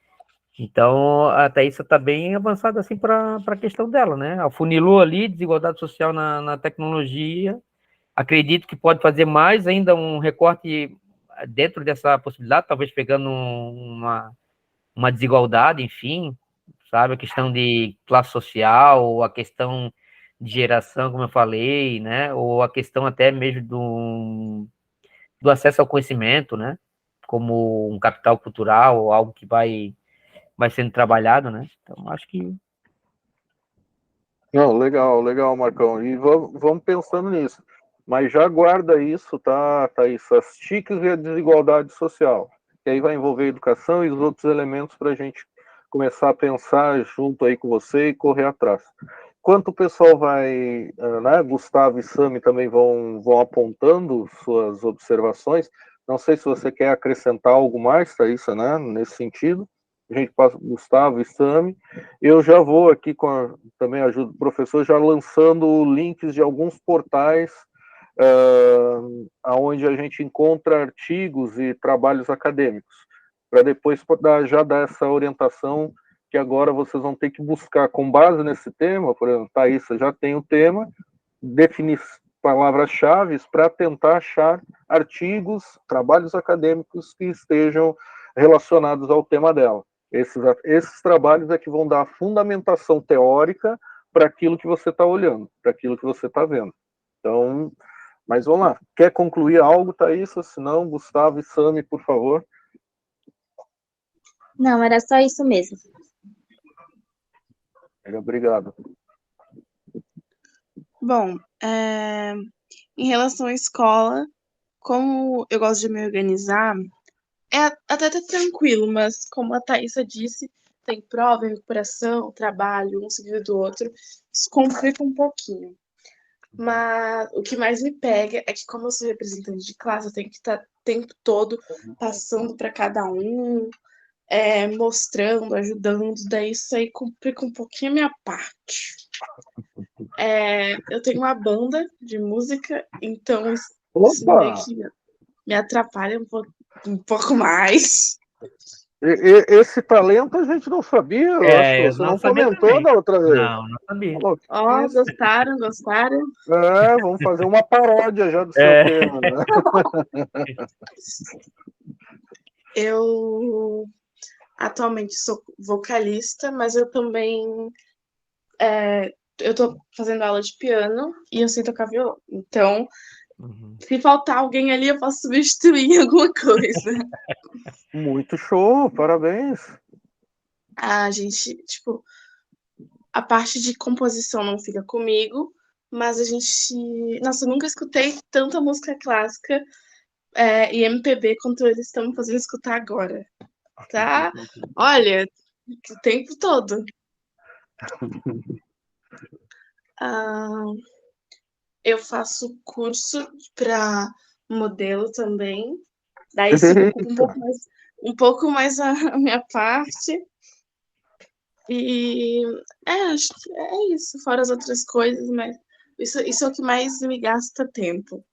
Então, a Thaísa está bem avançada assim para a questão dela, né? Afunilou ali, desigualdade social na tecnologia. Acredito que pode fazer mais ainda um recorte dentro dessa possibilidade, talvez pegando uma desigualdade, enfim, sabe? A questão de classe social, ou a questão de geração, como eu falei, né? Ou a questão até mesmo do acesso ao conhecimento, né? Como um capital cultural, ou algo que vai sendo trabalhado, né? Então, acho que Não, legal, legal, Marcão. E vamos pensando nisso. Mas já guarda isso, tá, Thaís? As TICs e a desigualdade social. Que aí vai envolver a educação e os outros elementos para a gente começar a pensar junto aí com você e correr atrás. Enquanto o pessoal vai, né, Gustavo e Sami também vão apontando suas observações. Não sei se você quer acrescentar algo mais, Thaís, né, nesse sentido. A gente passa Gustavo e Sami. Eu já vou aqui também ajudo o professor, já lançando links de alguns portais onde a gente encontra artigos e trabalhos acadêmicos, para depois já dar essa orientação que agora vocês vão ter que buscar com base nesse tema. Por exemplo, Thaís já tem o tema, definir palavras-chave para tentar achar artigos, trabalhos acadêmicos que estejam relacionados ao tema dela. Esses trabalhos é que vão dar a fundamentação teórica para aquilo que você está olhando, para aquilo que você está vendo. Então, mas vamos lá. Quer concluir algo, Thaís? Se não, Gustavo e Sami, por favor. Não, era só isso mesmo. Obrigado. Bom, em relação à escola, como eu gosto de me organizar, até tá tranquilo, mas como a Thaisa disse, tem prova, recuperação, trabalho, um seguido do outro, isso complica um pouquinho. Mas o que mais me pega é que, como eu sou representante de classe, eu tenho que estar o tempo todo passando para cada um, mostrando, ajudando, daí isso aí complica um pouquinho a minha parte. Eu tenho uma banda de música, então isso meio que me atrapalha um pouco mais. Esse talento a gente não sabia, eu acho que você não comentou também. da outra vez. Não sabia. Ó, gostaram? Vamos fazer uma paródia já do seu tema, né? Eu atualmente sou vocalista, mas eu também eu tô fazendo aula de piano e eu sei tocar violão. Então, se faltar alguém ali, eu posso substituir em alguma coisa. Muito show, parabéns. A gente, tipo, a parte de composição não fica comigo, mas a gente. Nossa, eu nunca escutei tanta música clássica e MPB quanto eles estão me fazendo escutar agora. Tá? Olha, o tempo todo. Eu faço curso para modelo também. Daí isso ocupa um pouco mais a minha parte. E acho que é isso, fora as outras coisas, mas isso é o que mais me gasta tempo.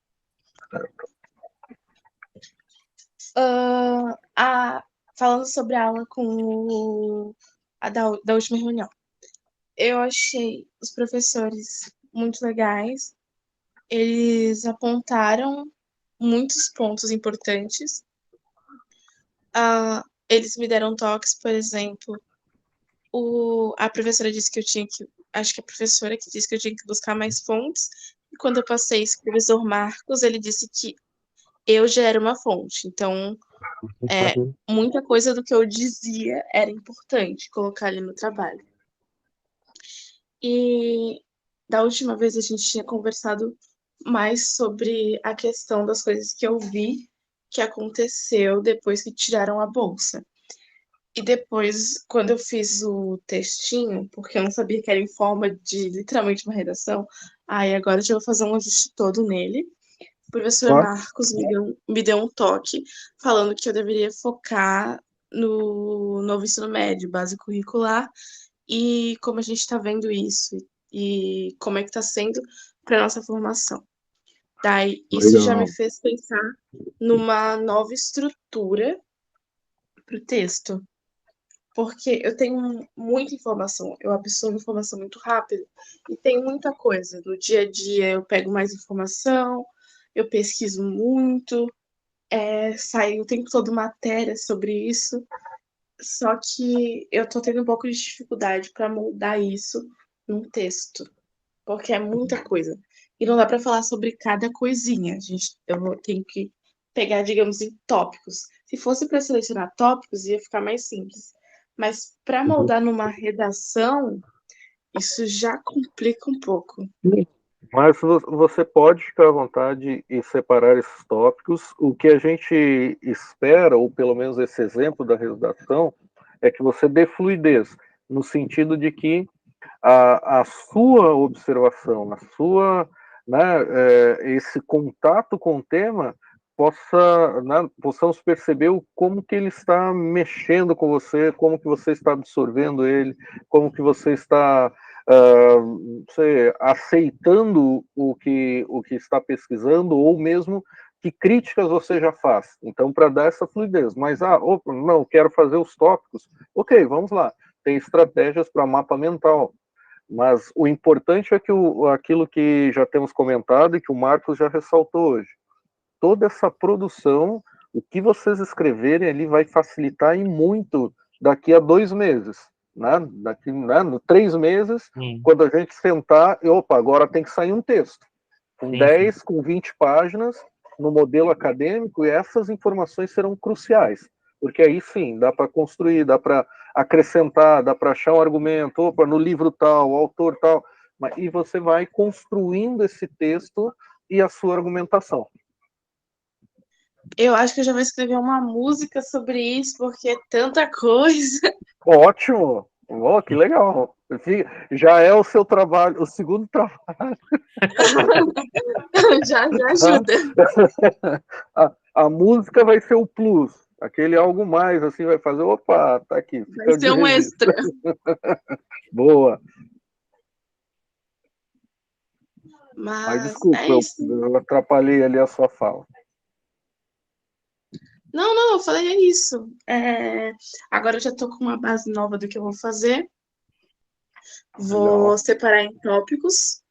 Falando sobre a aula da última reunião. Eu achei os professores muito legais. Eles apontaram muitos pontos importantes. Eles me deram toques, por exemplo, a professora disse que eu tinha que. Acho que a professora que disse que eu tinha que buscar mais fontes. E quando eu passei isso para o professor Marcos, ele disse que eu já era uma fonte. Então, muita coisa do que eu dizia era importante colocar ali no trabalho. E da última vez a gente tinha conversado mais sobre a questão das coisas que eu vi que aconteceu depois que tiraram a bolsa. E depois, quando eu fiz o textinho, porque eu não sabia que era em forma de literalmente uma redação, aí agora eu já vou fazer um ajuste todo nele. O professor Marcos me deu um toque falando que eu deveria focar no novo ensino médio, base curricular, e como a gente está vendo isso, e como é que está sendo para nossa formação. Daí, isso já me fez pensar numa nova estrutura para o texto. Porque eu tenho muita informação, eu absorvo informação muito rápido e tem muita coisa. No dia a dia eu pego mais informação, eu pesquiso muito, sai o tempo todo matéria sobre isso, só que eu tô tendo um pouco de dificuldade para moldar isso num texto, porque é muita coisa. E não dá para falar sobre cada coisinha, eu tenho que pegar, digamos, em tópicos. Se fosse para selecionar tópicos, ia ficar mais simples. Mas para moldar numa redação, Isso já complica um pouco. Mas você pode ficar à vontade e separar esses tópicos. O que a gente espera, ou pelo menos esse exemplo da redação, é que você dê fluidez, no sentido de que a sua observação, a sua, né, esse contato com o tema possa, né, possamos perceber como que ele está mexendo com você, como que você está absorvendo ele, como que você está aceitando o que está pesquisando, ou mesmo que críticas você já faz. Então, para dar essa fluidez. Mas, opa, não, quero fazer os tópicos. Ok, vamos lá. Tem estratégias para mapa mental. Mas o importante é que aquilo que já temos comentado e que o Marcos já ressaltou hoje. Toda essa produção, o que vocês escreverem ali vai facilitar e muito daqui a 2 meses. Né? Daqui, né, 3 meses, quando a gente sentar, opa, agora tem que sair um texto. Com 10, com 20 páginas, no modelo acadêmico, e essas informações serão cruciais. Porque aí sim, dá para construir, dá para acrescentar, dá para achar um argumento, opa, no livro tal, o autor tal, e você vai construindo esse texto e a sua argumentação. Eu acho que eu já vou escrever uma música sobre isso, porque é tanta coisa. Ótimo! Oh, que legal! Já é o seu trabalho, o segundo trabalho. já ajuda. A música vai ser o plus. Aquele algo mais, assim, vai fazer, opa, tá aqui. Vai ser um extra. Boa. Mas desculpa, eu atrapalhei ali a sua fala. Não, eu falei é isso. Agora eu já tô com uma base nova do que eu vou fazer. Vou separar em tópicos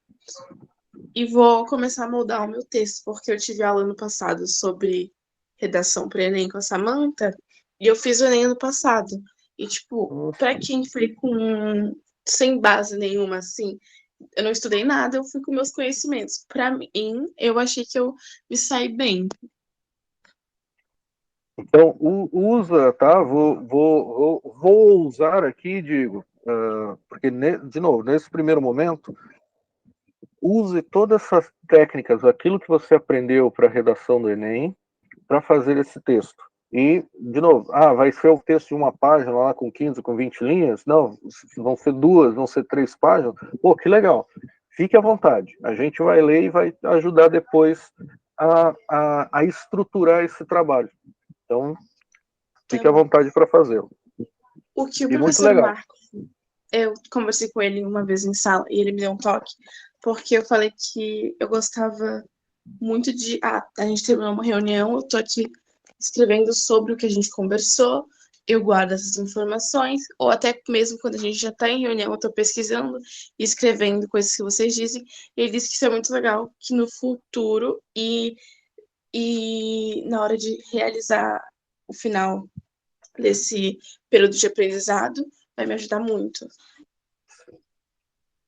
e vou começar a moldar o meu texto, porque eu tive aula ano passado sobre redação para Enem com a Samantha, e eu fiz o Enem ano passado. E, tipo, para quem foi sem base nenhuma, assim, eu não estudei nada, eu fui com meus conhecimentos. Para mim, eu achei que eu me saí bem. Então, usa, tá? Vou usar aqui, digo, porque, de novo, nesse primeiro momento, use todas essas técnicas, aquilo que você aprendeu para a redação do Enem, para fazer esse texto. E, de novo, vai ser o texto de uma página lá com 15, com 20 linhas? Não, vão ser 2, vão ser 3 páginas. Pô, que legal. Fique à vontade. A gente vai ler e vai ajudar depois a estruturar esse trabalho. Então, fique à vontade para fazê-lo. O que o professor Marcos, eu conversei com ele uma vez em sala e ele me deu um toque, porque eu falei que eu gostava muito de... a gente terminou uma reunião, eu tô aqui escrevendo sobre o que a gente conversou, eu guardo essas informações, ou até mesmo quando a gente já está em reunião, eu estou pesquisando e escrevendo coisas que vocês dizem. Ele disse que isso é muito legal, que no futuro e na hora de realizar o final desse período de aprendizado, vai me ajudar muito.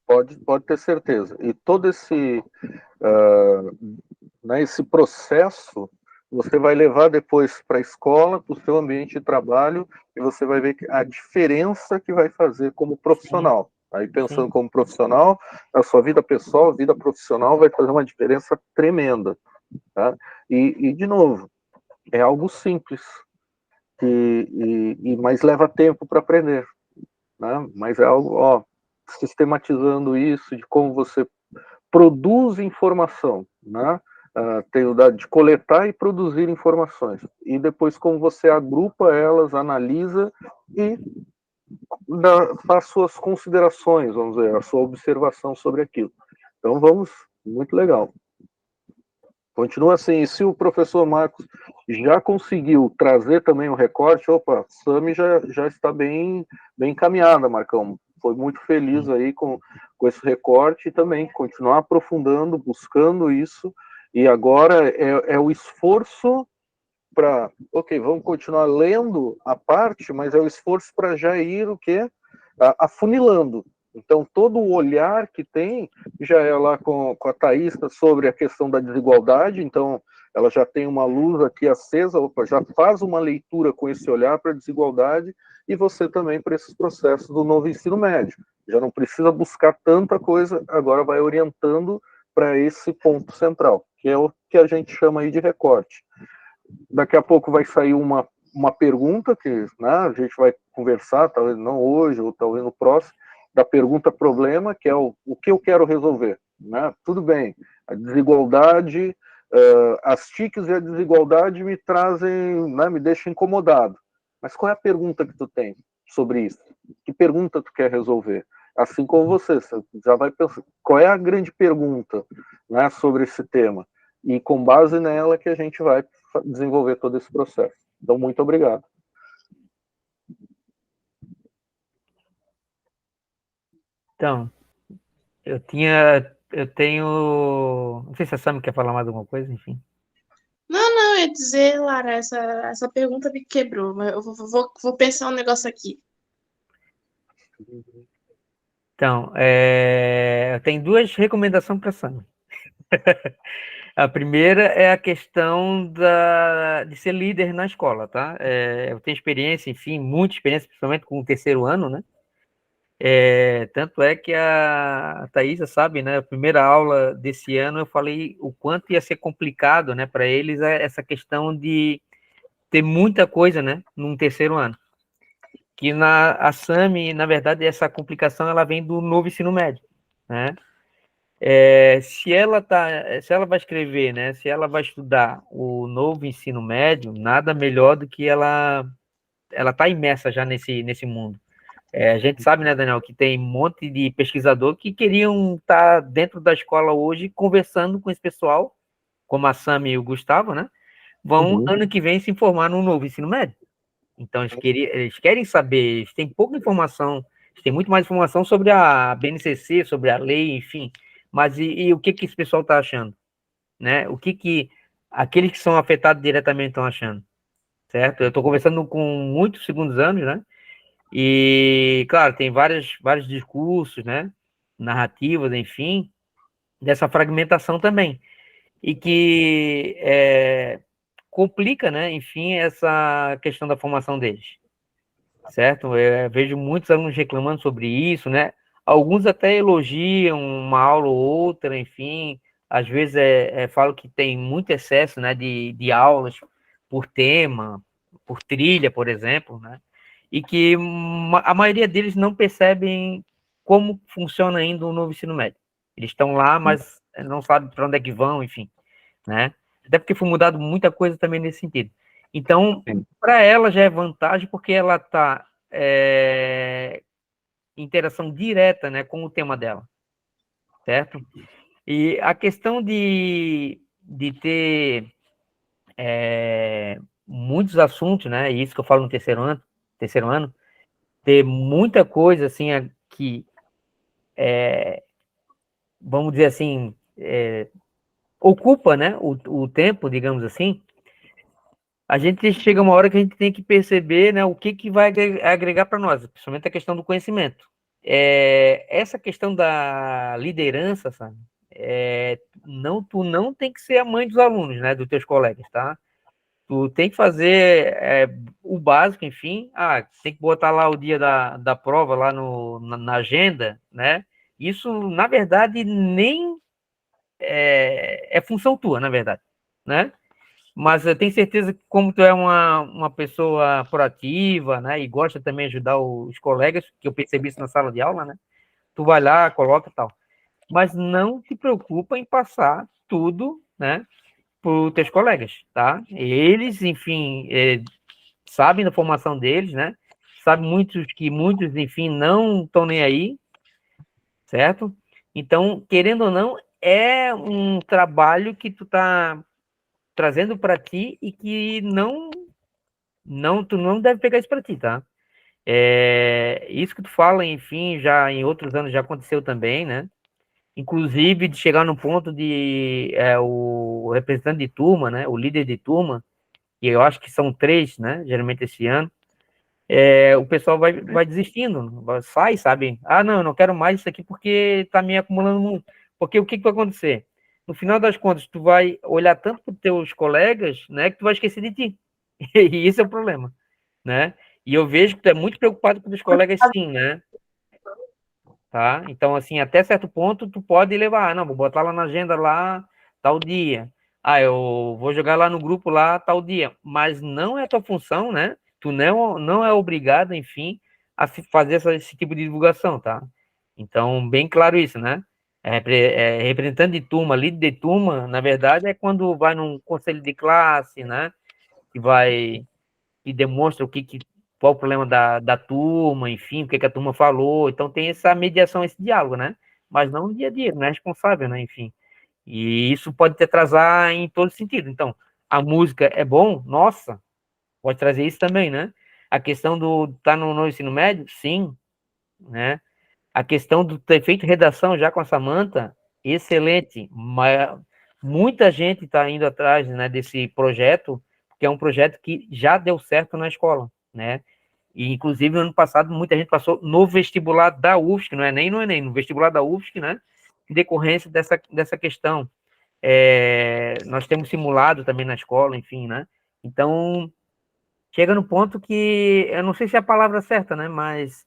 Pode ter certeza. E todo esse processo você vai levar depois para a escola, para o seu ambiente de trabalho, e você vai ver a diferença que vai fazer como profissional. Aí, pensando como profissional, a sua vida pessoal, vida profissional vai fazer uma diferença tremenda. Tá? E de novo, é algo simples, mas leva tempo para aprender. Né? Mas é algo, sistematizando isso, de como você produz informação, né? Tem o de coletar e produzir informações, e depois como você agrupa elas, analisa e faz suas considerações, vamos dizer, a sua observação sobre aquilo. Então muito legal. Continua assim, e se o professor Marcos já conseguiu trazer também o recorte, opa, Sami já está bem encaminhada, Marcão. Foi muito feliz aí com esse recorte, e também continuar aprofundando, buscando isso, e agora é o esforço para, ok, vamos continuar lendo a parte, mas é o esforço para já ir o quê? Afunilando. Então, todo o olhar que tem já é lá com a Thaísa sobre a questão da desigualdade, então ela já tem uma luz aqui acesa, já faz uma leitura com esse olhar para a desigualdade, e você também para esses processos do novo ensino médio. Já não precisa buscar tanta coisa, agora vai orientando para esse ponto central, que é o que a gente chama aí de recorte. Daqui a pouco vai sair uma pergunta que, né, a gente vai conversar, talvez não hoje, ou talvez no próximo, da pergunta problema, que é o que eu quero resolver. Né? Tudo bem, a desigualdade, as TICs e a desigualdade me trazem, né, me deixam incomodado. Mas qual é a pergunta que tu tem sobre isso? Que pergunta tu quer resolver? Assim como você já vai pensar, qual é a grande pergunta, né, sobre esse tema? E com base nela que a gente vai desenvolver todo esse processo. Então, muito obrigado. Então, eu tenho, não sei se a Sam quer falar mais alguma coisa, enfim. Não, eu ia dizer, Lara, essa pergunta me quebrou, mas eu vou pensar um negócio aqui. Então, eu tenho duas recomendações para a Sam. A primeira é a questão de ser líder na escola, tá? Eu tenho experiência, enfim, muita experiência, principalmente com o terceiro ano, né? Tanto é que a Thaisa sabe, né? A primeira aula desse ano eu falei o quanto ia ser complicado, né, para eles essa questão de ter muita coisa, né, num terceiro ano. Que a SAMI, na verdade, essa complicação ela vem do novo ensino médio, né? Se ela vai escrever, né, se ela vai estudar o novo ensino médio, nada melhor do que ela tá imersa já nesse mundo. A gente sabe, né, Daniel, que tem um monte de pesquisador que queriam estar dentro da escola hoje conversando com esse pessoal, como a Sami e o Gustavo, né? Vão ano que vem se informar no novo ensino médio. Então eles querem saber, eles têm pouca informação, eles têm muito mais informação sobre a BNCC, sobre a lei, enfim. Mas e o que esse pessoal está achando, né? O que aqueles que são afetados diretamente estão achando, certo? Eu estou conversando com muitos segundos anos, né? E, claro, tem vários discursos, né? Narrativas, enfim, dessa fragmentação também. E que complica, né? Enfim, essa questão da formação deles, certo? Eu vejo muitos alunos reclamando sobre isso, né? Alguns até elogiam uma aula ou outra, enfim, às vezes falam que tem muito excesso, né, de aulas por tema, por trilha, por exemplo, né? E que a maioria deles não percebem como funciona ainda o novo ensino médio. Eles estão lá, mas não sabem para onde é que vão, enfim, né? Até porque foi mudado muita coisa também nesse sentido. Então, para ela já é vantagem, porque ela está em interação direta, né, com o tema dela, certo? E a questão de ter muitos assuntos, né, e isso que eu falo no terceiro ano, ter muita coisa, assim, que, vamos dizer assim, ocupa, né, o tempo, digamos assim. A gente chega uma hora que a gente tem que perceber, né, o que vai agregar para nós, principalmente a questão do conhecimento. Essa questão da liderança, sabe? Tu não tem que ser a mãe dos alunos, né, dos teus colegas, tá? Tu tem que fazer o básico, enfim. Tem que botar lá o dia da prova lá na agenda, né? Isso, na verdade, nem é função tua, na verdade, né? Mas eu tenho certeza que como tu é uma pessoa proativa, né, e gosta também de ajudar os colegas, que eu percebi isso na sala de aula, né, tu vai lá, coloca e tal. Mas não te preocupa em passar tudo, né, para os teus colegas, tá? Eles, enfim, sabem da formação deles, né, sabem muitos, enfim, não estão nem aí, certo? Então, querendo ou não, é um trabalho que tu tá trazendo para ti e que tu não deve pegar isso para ti, tá? Isso que tu fala, enfim, já em outros anos já aconteceu também, né? Inclusive de chegar no ponto de o representante de turma, né? O líder de turma, e eu acho que são 3, né? Geralmente esse ano, o pessoal vai desistindo, sai, sabe? Não, eu não quero mais isso aqui porque tá me acumulando muito. Porque o que vai acontecer? No final das contas, tu vai olhar tanto para os teus colegas, né, que tu vai esquecer de ti. E isso é o problema, né? E eu vejo que tu é muito preocupado com os colegas, sim, né? Tá? Então, assim, até certo ponto, tu pode levar, não, vou botar lá na agenda lá, tal dia. Ah, eu vou jogar lá no grupo lá, tal dia. Mas não é tua função, né? Tu não é obrigado, enfim, a fazer esse tipo de divulgação, tá? Então, bem claro isso, né? Representante de turma, líder de turma, na verdade, é quando vai num conselho de classe, né? Que vai e demonstra qual o problema da turma, enfim, o que a turma falou. Então tem essa mediação, esse diálogo, né? Mas não no dia a dia, não é responsável, né? Enfim. E isso pode te atrasar em todo sentido. Então, a música é bom? Nossa, pode trazer isso também, né? A questão do tá no ensino médio? Sim, né? A questão do ter feito redação já com a Samantha, excelente. Mas muita gente está indo atrás, né, desse projeto, que é um projeto que já deu certo na escola, né? E, inclusive, no ano passado, muita gente passou no vestibular da UFSC, não é nem no Enem, no vestibular da UFSC, né? Em decorrência dessa questão. Nós temos simulado também na escola, enfim, né? Então, chega no ponto que, eu não sei se é a palavra certa, né? Mas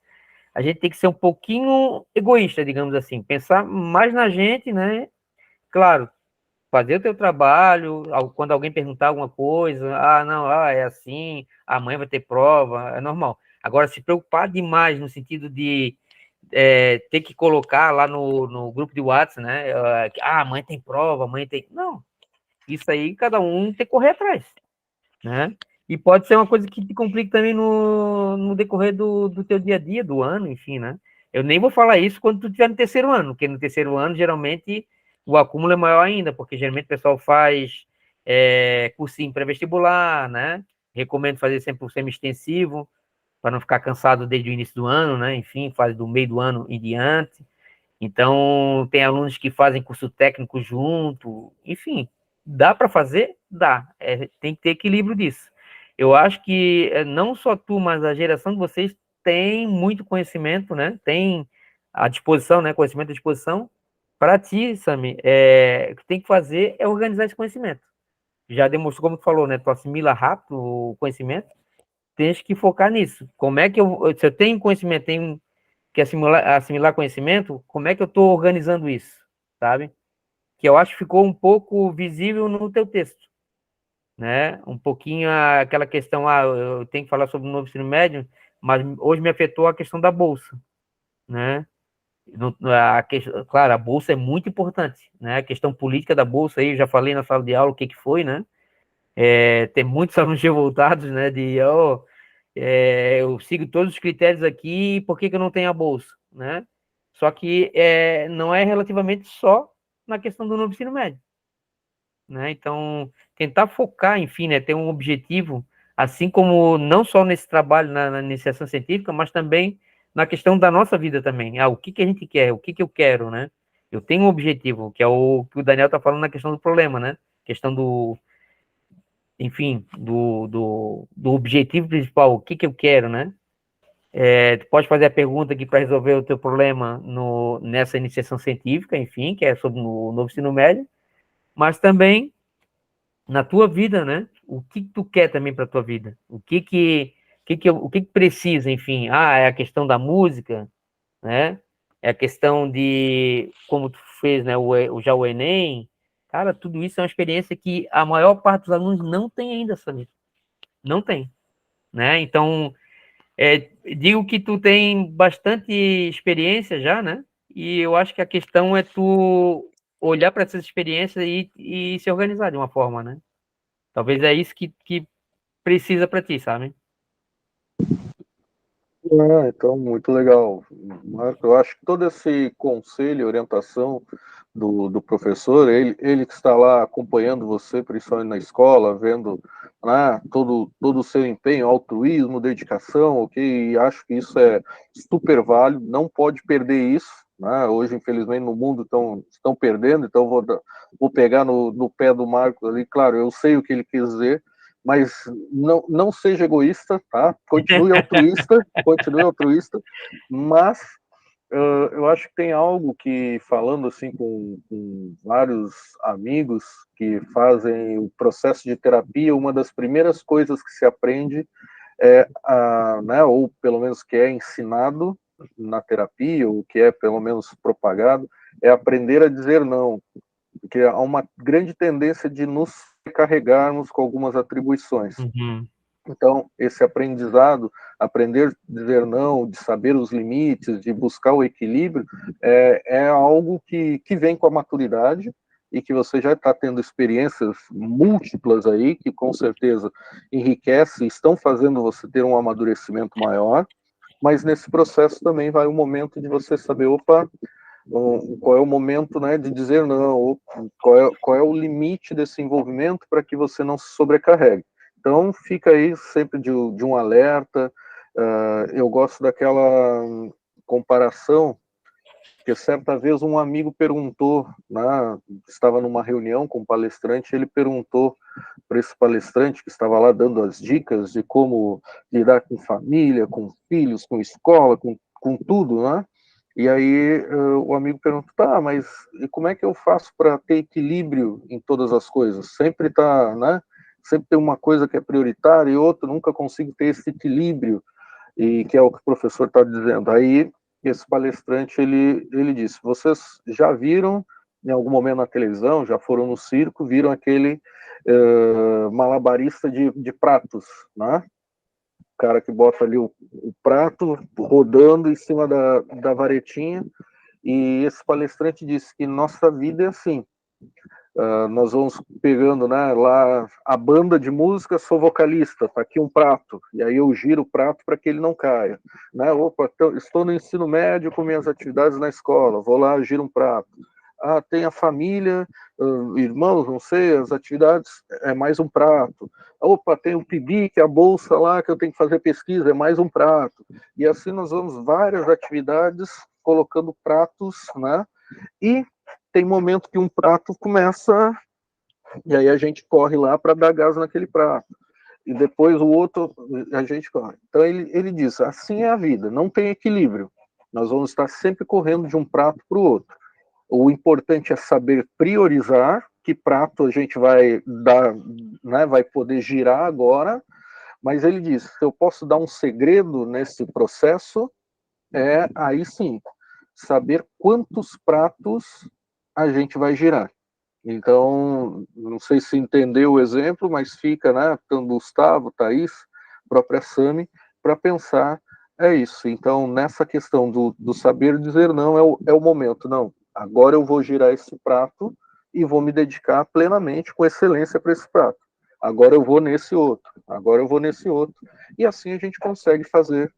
a gente tem que ser um pouquinho egoísta, digamos assim, pensar mais na gente, né? Claro, fazer o teu trabalho, quando alguém perguntar alguma coisa, não, é assim, amanhã vai ter prova, é normal. Agora, se preocupar demais no sentido de ter que colocar lá no grupo de WhatsApp, né? Amanhã tem prova, amanhã tem. Não, isso aí cada um tem que correr atrás, né? E pode ser uma coisa que te complique também no decorrer do teu dia a dia, do ano, enfim, né? Eu nem vou falar isso quando tu estiver no terceiro ano, porque no terceiro ano, geralmente, o acúmulo é maior ainda, porque geralmente o pessoal faz cursinho pré-vestibular, né? Recomendo fazer sempre o semi-extensivo, para não ficar cansado desde o início do ano, né? Enfim, faz do meio do ano em diante. Então, tem alunos que fazem curso técnico junto, enfim, dá para fazer? Dá, tem que ter equilíbrio disso. Eu acho que não só tu, mas a geração de vocês tem muito conhecimento, né? Tem à disposição, né? Conhecimento à disposição. Para ti, Sami, o que tem que fazer é organizar esse conhecimento. Já demonstrou, como tu falou, né? Tu assimila rápido o conhecimento, tens que focar nisso. Como é que se eu tenho conhecimento, tenho que assimilar conhecimento, como é que eu estou organizando isso, sabe? Que eu acho que ficou um pouco visível no teu texto, né? Um pouquinho aquela questão, eu tenho que falar sobre o novo ensino médio, mas hoje me afetou a questão da bolsa, né? Claro, a bolsa é muito importante, né? A questão política da bolsa aí, eu já falei na sala de aula o que foi, né? Tem muitos alunos revoltados, né? Eu sigo todos os critérios aqui, por que que eu não tenho a bolsa, né? Só que não é relativamente só na questão do novo ensino médio, né? Então, tentar focar, enfim, né, ter um objetivo, assim como não só nesse trabalho na iniciação científica, mas também na questão da nossa vida também. O que que a gente quer, o que que eu quero, né? Eu tenho um objetivo, que é o que o Daniel está falando na questão do problema, né? Questão enfim, do objetivo principal, o que que eu quero, né? Tu pode fazer a pergunta aqui para resolver o teu problema nessa iniciação científica, enfim, que é sobre o novo ensino médio, mas também na tua vida, né? O que tu quer também para a tua vida? O que precisa, enfim? É a questão da música, né? É a questão de como tu fez, né? Já o Enem. Cara, tudo isso é uma experiência que a maior parte dos alunos não tem ainda, sabe? Não tem, né? Então, digo que tu tem bastante experiência já, né? E eu acho que a questão é tu olhar para essas experiências e se organizar de uma forma, né? Talvez é isso que precisa para ti, sabe? Então, muito legal, Marco. Eu acho que todo esse conselho, orientação do professor, ele que está lá acompanhando você, principalmente na escola, vendo, né, todo o seu empenho, altruísmo, dedicação, ok? E acho que isso é super válido, não pode perder isso, né? Hoje, infelizmente, no mundo estão perdendo, então vou pegar no pé do Marco ali. Claro, eu sei o que ele quis dizer, mas não seja egoísta, tá? Continue altruísta, mas eu acho que tem algo que, falando assim com vários amigos que fazem o processo de terapia, uma das primeiras coisas que se aprende né, ou pelo menos que é ensinado na terapia, ou que é pelo menos propagado, é aprender a dizer não, porque há uma grande tendência de nos carregarmos com algumas atribuições. Uhum. Então, esse aprendizado, aprender a dizer não, de saber os limites, de buscar o equilíbrio, é algo que vem com a maturidade e que você já está tendo experiências múltiplas aí, que com certeza enriquecem, estão fazendo você ter um amadurecimento maior, mas nesse processo também vai o momento de você saber, opa, qual é o momento, né, de dizer não, ou qual é o limite desse envolvimento para que você não se sobrecarregue. Então, fica aí sempre de um alerta. Eu gosto daquela comparação, que certa vez um amigo perguntou, né, estava numa reunião com um palestrante, ele perguntou para esse palestrante que estava lá dando as dicas de como lidar com família, com filhos, com escola, com tudo, né? E aí o amigo perguntou, tá, mas e como é que eu faço para ter equilíbrio em todas as coisas? Sempre tá, né? Sempre tem uma coisa que é prioritária e outra, nunca consigo ter esse equilíbrio, e que é o que o professor está dizendo. Aí esse palestrante, ele disse, vocês já viram em algum momento na televisão, já foram no circo, viram aquele malabarista de pratos, né? O cara que bota ali o prato rodando em cima da varetinha, e esse palestrante disse que nossa vida é assim, nós vamos pegando, né, lá a banda de música, sou vocalista, tá aqui um prato, e aí eu giro o prato para que ele não caia, né? Opa, estou no ensino médio com minhas atividades na escola, vou lá, giro um prato. Tem a família, irmãos, não sei, as atividades, é mais um prato. Opa, tem o PIBIC, que é a bolsa lá, que eu tenho que fazer pesquisa, é mais um prato. E assim nós vamos várias atividades colocando pratos, né? E tem momento que um prato começa, e aí a gente corre lá para dar gás naquele prato. E depois o outro, a gente corre. Então ele diz, assim é a vida, não tem equilíbrio. Nós vamos estar sempre correndo de um prato para o outro. O importante é saber priorizar que prato a gente vai dar, né, vai poder girar agora, mas ele diz, se eu posso dar um segredo nesse processo, aí sim, saber quantos pratos a gente vai girar. Então, não sei se entendeu o exemplo, mas fica, né, tanto Gustavo, Thaís, própria Sami, para pensar, é isso. Então, nessa questão do saber dizer não, é o momento, não, agora eu vou girar esse prato e vou me dedicar plenamente, com excelência para esse prato. Agora eu vou nesse outro, agora eu vou nesse outro. E assim a gente consegue fazer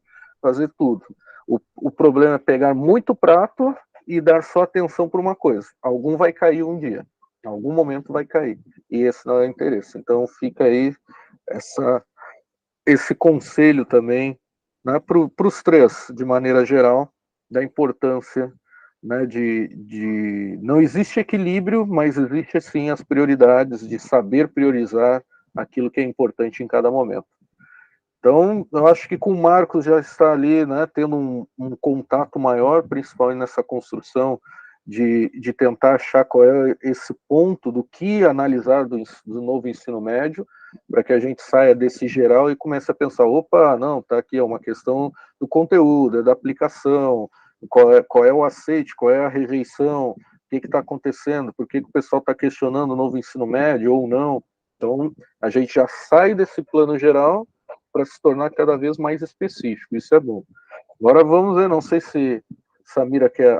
tudo. O problema é pegar muito prato e dar só atenção para uma coisa. Algum vai cair um dia. Em algum momento vai cair. E esse não é o interesse. Então fica aí esse conselho também, né, para os três, de maneira geral, da importância, né, de não existe equilíbrio, mas existe sim as prioridades, de saber priorizar aquilo que é importante em cada momento. Então, eu acho que com o Marcos já está ali, né, tendo um contato maior, principalmente nessa construção de tentar achar qual é esse ponto do que analisar do novo ensino médio, para que a gente saia desse geral e comece a pensar, opa, não, tá aqui, é uma questão do conteúdo, é da aplicação, qual é o aceite, qual é a rejeição, o que está acontecendo, por que o pessoal está questionando o novo ensino médio ou não. Então, a gente já sai desse plano geral para se tornar cada vez mais específico, isso é bom. Agora vamos ver, não sei se Samira quer...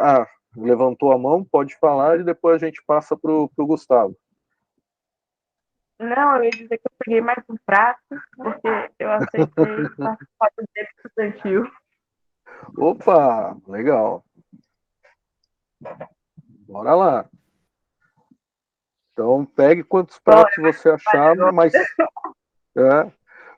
levantou a mão, pode falar e depois a gente passa para o Gustavo. Não, eu ia dizer que eu peguei mais um prato, porque eu aceitei participar do dia estudantil. Opa, legal. Bora lá. Então, pegue quantos pratos você achar, mas...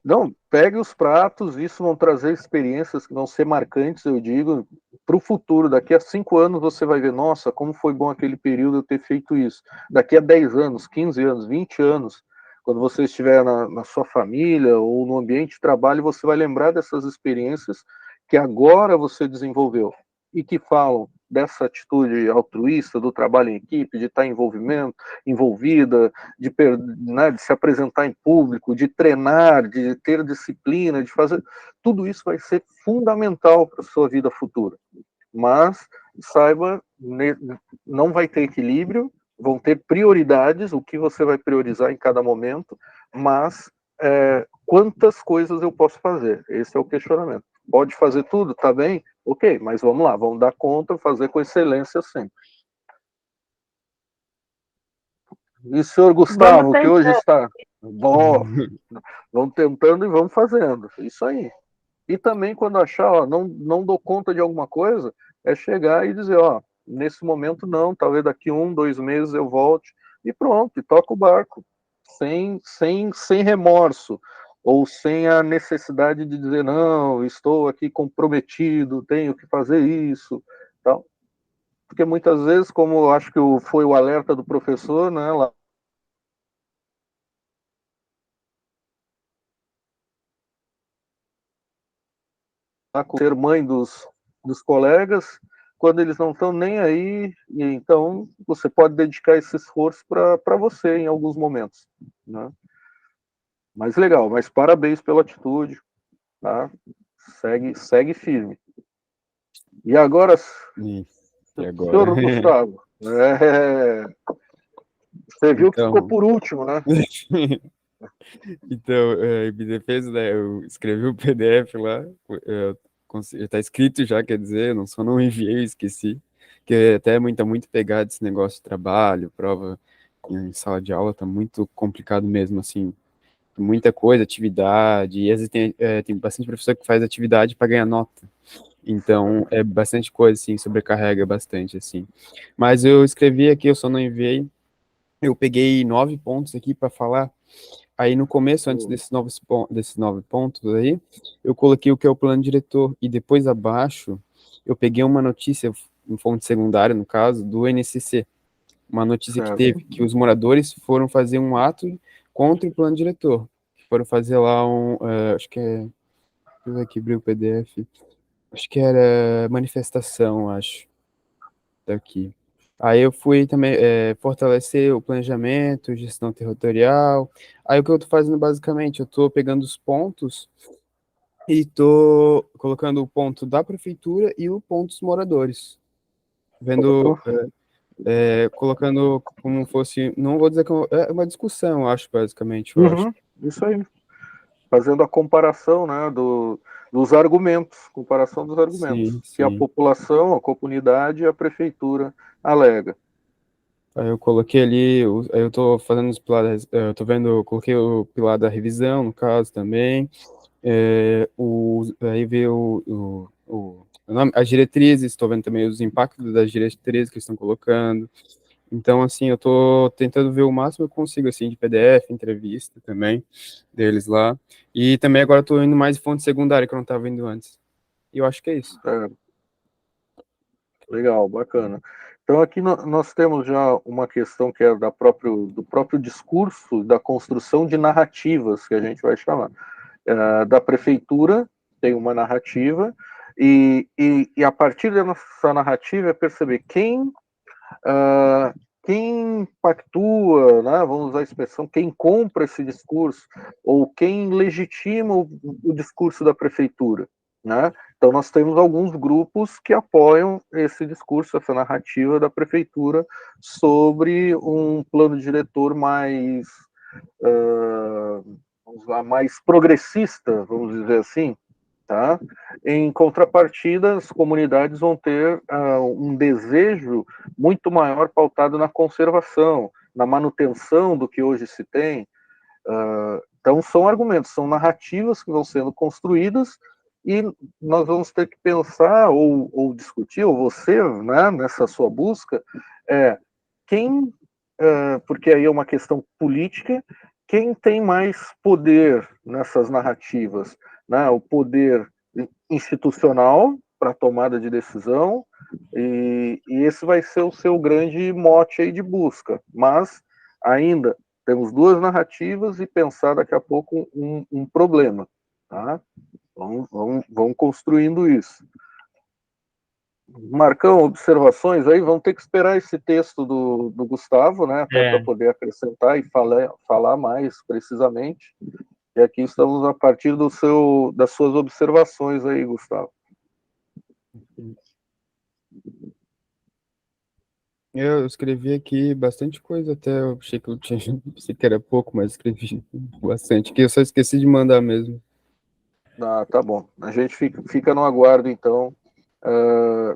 Não, pegue os pratos, isso vão trazer experiências que vão ser marcantes, eu digo, para o futuro. Daqui a 5 anos você vai ver, nossa, como foi bom aquele período eu ter feito isso. Daqui a 10 anos, 15 anos, 20 anos, quando você estiver na sua família ou no ambiente de trabalho, você vai lembrar dessas experiências que agora você desenvolveu. e que falam dessa atitude altruísta, do trabalho em equipe, de estar envolvida, né, de se apresentar em público, de treinar, de ter disciplina, de fazer... Tudo isso vai ser fundamental para a sua vida futura. Mas, saiba, não vai ter equilíbrio, vão ter prioridades, o que você vai priorizar em cada momento, mas quantas coisas eu posso fazer? Esse é o questionamento. Pode fazer tudo? Tá bem? Ok, mas vamos lá, vamos dar conta, fazer com excelência sempre. E o senhor Gustavo, que hoje está... Bom, vamos tentando e vamos fazendo. Isso aí. E também, quando achar, ó, não dou conta de alguma coisa, é chegar e dizer, ó, nesse momento não, talvez daqui 1, 2 meses eu volte, e pronto, e toca o barco, sem remorso, ou sem a necessidade de dizer, não, estou aqui comprometido, tenho que fazer isso, tal. Porque muitas vezes, como eu acho que foi o alerta do professor, né, lá com ser mãe dos colegas, quando eles não estão nem aí, e então você pode dedicar esse esforço para você em alguns momentos, né? Mas legal, mas parabéns pela atitude, tá? Segue firme. E agora, E agora? senhor Gustavo, você viu que ficou por último, né? Então, em defesa, né, eu escrevi o PDF lá, está escrito já, quer dizer, eu só não enviei, eu esqueci, que até muito pegado esse negócio de trabalho, prova em sala de aula, tá muito complicado mesmo, assim, muita coisa, atividade, e às vezes tem bastante professor que faz atividade para ganhar nota, então é bastante coisa, assim, sobrecarrega bastante, assim. Mas eu escrevi aqui, eu só não enviei, eu peguei 9 pontos aqui para falar. Aí no começo, antes desses 9 pontos aí, eu coloquei o que é o plano diretor, e depois abaixo eu peguei uma notícia, em fonte secundária, no caso, do NCC, uma notícia que teve, que os moradores foram fazer um ato contra o plano diretor, foram fazer lá acho que é, deixa eu ver aqui, abrir o PDF, acho que era manifestação, acho, daqui. Aí eu fui também fortalecer o planejamento, gestão territorial. Aí o que eu tô fazendo basicamente, eu tô pegando os pontos e tô colocando o ponto da prefeitura e o ponto dos moradores. Vendo, colocando como fosse, não vou dizer que é uma discussão, eu acho, basicamente, eu acho. Isso aí. Fazendo a comparação, né, dos argumentos, comparação dos argumentos, Sim, que a sim. população, a comunidade e a prefeitura alega. Aí eu coloquei ali, aí eu tô fazendo os pilares, eu tô vendo, eu coloquei o pilar da revisão, no caso, também. Aí veio as diretrizes, estou vendo também os impactos das diretrizes que estão colocando. Então, assim, eu estou tentando ver o máximo que eu consigo, assim, de PDF, entrevista também, deles lá. E também agora estou indo mais em fonte secundária, que eu não estava indo antes. E eu acho que é isso. Legal, bacana. Então aqui nós temos já uma questão que é do próprio discurso, da construção de narrativas, que a gente vai chamar. Da prefeitura tem uma narrativa, e a partir dessa narrativa é perceber quem pactua, né, vamos usar a expressão, quem compra esse discurso, ou quem legitima o discurso da prefeitura, né? Então nós temos alguns grupos que apoiam esse discurso, essa narrativa da prefeitura sobre um plano diretor mais, vamos lá, mais progressista, vamos dizer assim, tá? Em contrapartida, as comunidades vão ter um desejo muito maior pautado na conservação, na manutenção do que hoje se tem. Então, são argumentos, são narrativas que vão sendo construídas e nós vamos ter que pensar ou discutir, ou você, né, nessa sua busca, quem, porque aí é uma questão política, quem tem mais poder nessas narrativas, né? O poder institucional para tomada de decisão, e esse vai ser o seu grande mote aí de busca. Mas ainda temos duas narrativas e pensar daqui a pouco um problema, tá? Vamos construindo isso. Marcão, observações aí, vamos ter que esperar esse texto do Gustavo, né, até para poder acrescentar e falar mais precisamente. E aqui estamos a partir das suas observações aí, Gustavo. Eu escrevi aqui bastante coisa até, eu achei que eu tinha, pensei que era pouco, mas escrevi bastante, que eu só esqueci de mandar mesmo. Ah, tá bom. A gente fica no aguardo, então,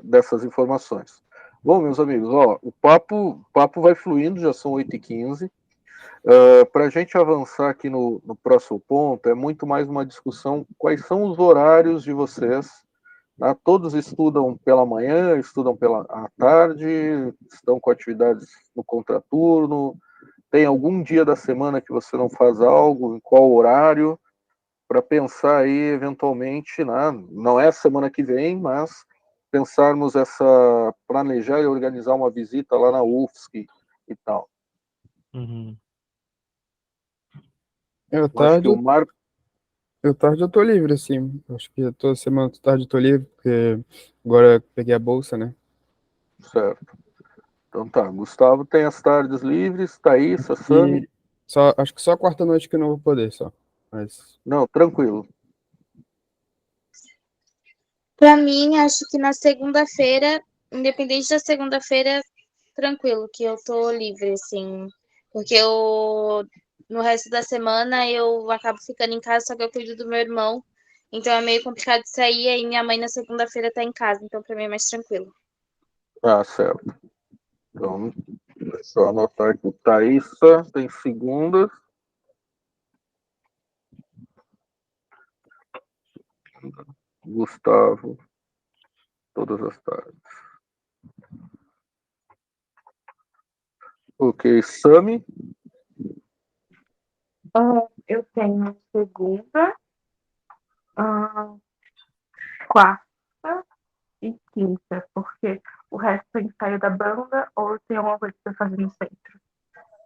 dessas informações. Bom, meus amigos, ó, o papo vai fluindo, já são 8h15. Para a gente avançar aqui no próximo ponto, é muito mais uma discussão, quais são os horários de vocês, tá? Todos estudam pela manhã, estudam à tarde, estão com atividades no contraturno, tem algum dia da semana que você não faz algo, em qual horário, para pensar aí, eventualmente, né? Não é semana que vem, mas pensarmos planejar e organizar uma visita lá na UFSC e tal. Uhum. Eu Acho que tarde, o Marco. eu tô livre, assim. Acho que toda semana, tarde eu tô livre, porque agora eu peguei a bolsa, né? Certo. Então tá, Gustavo tem as tardes livres, Thaís, Sami. E acho que só quarta-noite que eu não vou poder, só. Mas Não, tranquilo. Pra mim, acho que na segunda-feira, independente da segunda-feira, tranquilo, que eu tô livre, assim. Porque no resto da semana eu acabo ficando em casa, só que eu cuido do meu irmão. Então é meio complicado de sair, aí minha mãe na segunda-feira tá em casa, então pra mim é mais tranquilo. Ah, certo. Então, deixa eu anotar aqui. Thaísa tem segunda. Gustavo, todas as tardes. Ok, Sami. Eu tenho segunda, quarta e quinta, porque o resto é ensaio da banda ou tem alguma coisa pra fazer no centro.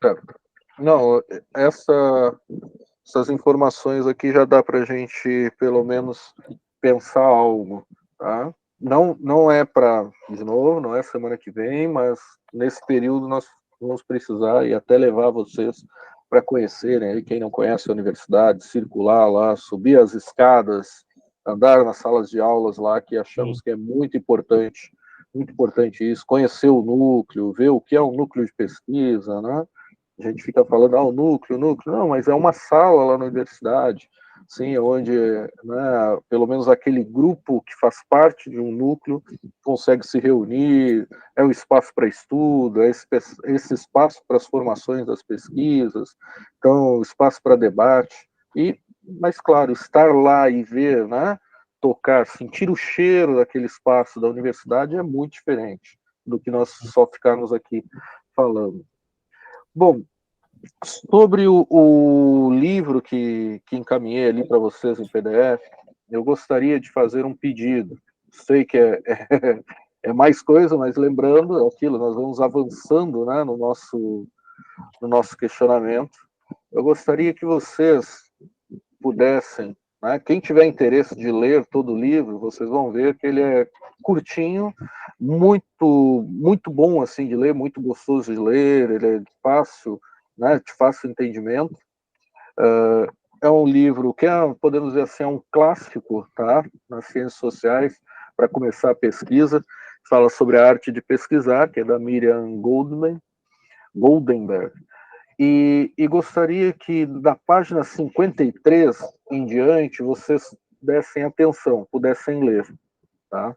Certo. Não, essas informações aqui já dá para a gente, pelo menos, pensar algo, tá? Não é para, de novo, não é semana que vem, mas nesse período nós vamos precisar e até levar vocês para conhecerem, aí, quem não conhece a universidade, circular lá, subir as escadas, andar nas salas de aulas lá, que achamos que é muito importante isso, conhecer o núcleo, ver o que é um núcleo de pesquisa, né? A gente fica falando, o núcleo, não, mas é uma sala lá na universidade, sim, onde, né, pelo menos aquele grupo que faz parte de um núcleo consegue se reunir, é um espaço para estudo, é esse espaço para as formações das pesquisas, então, espaço para debate, mas claro, estar lá e ver, né, tocar, sentir o cheiro daquele espaço da universidade é muito diferente do que nós só ficarmos aqui falando. Bom, sobre o livro que encaminhei ali para vocês em PDF, eu gostaria de fazer um pedido. Sei que é mais coisa, mas lembrando, é aquilo, nós vamos avançando, né, no nosso questionamento. Eu gostaria que vocês pudessem, né, quem tiver interesse de ler todo o livro, vocês vão ver que ele é curtinho, muito, muito bom assim de ler, muito gostoso de ler, ele é fácil, né, de fácil entendimento. É um livro que podemos dizer assim, é um clássico, tá, nas ciências sociais, para começar a pesquisa. Fala sobre a arte de pesquisar, que é da Miriam Goldenberg. E gostaria que da página 53 em diante vocês dessem atenção, pudessem ler, tá?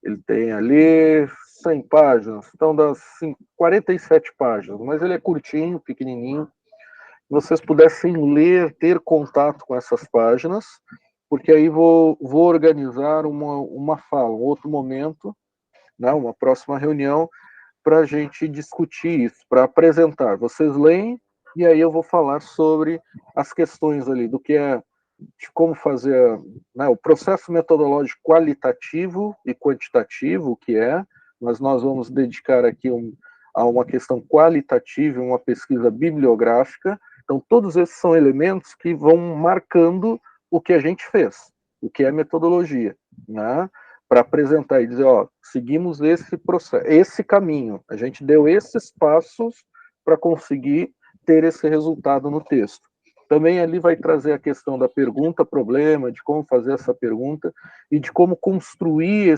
Ele tem ali 100 páginas, então das 47 páginas, mas ele é curtinho, pequenininho. Vocês pudessem ler, ter contato com essas páginas, porque aí vou organizar uma fala, um outro momento, né, uma próxima reunião, para a gente discutir isso, para apresentar. Vocês leem e aí eu vou falar sobre as questões ali, do que é, de como fazer, né, o processo metodológico qualitativo e quantitativo, o que é, mas nós vamos dedicar aqui a uma questão qualitativa, uma pesquisa bibliográfica. Então, todos esses são elementos que vão marcando o que a gente fez, o que é metodologia, né? para apresentar e dizer, ó, seguimos esse processo, esse caminho, a gente deu esses passos para conseguir ter esse resultado no texto. Também ali vai trazer a questão da pergunta-problema, de como fazer essa pergunta e de como construir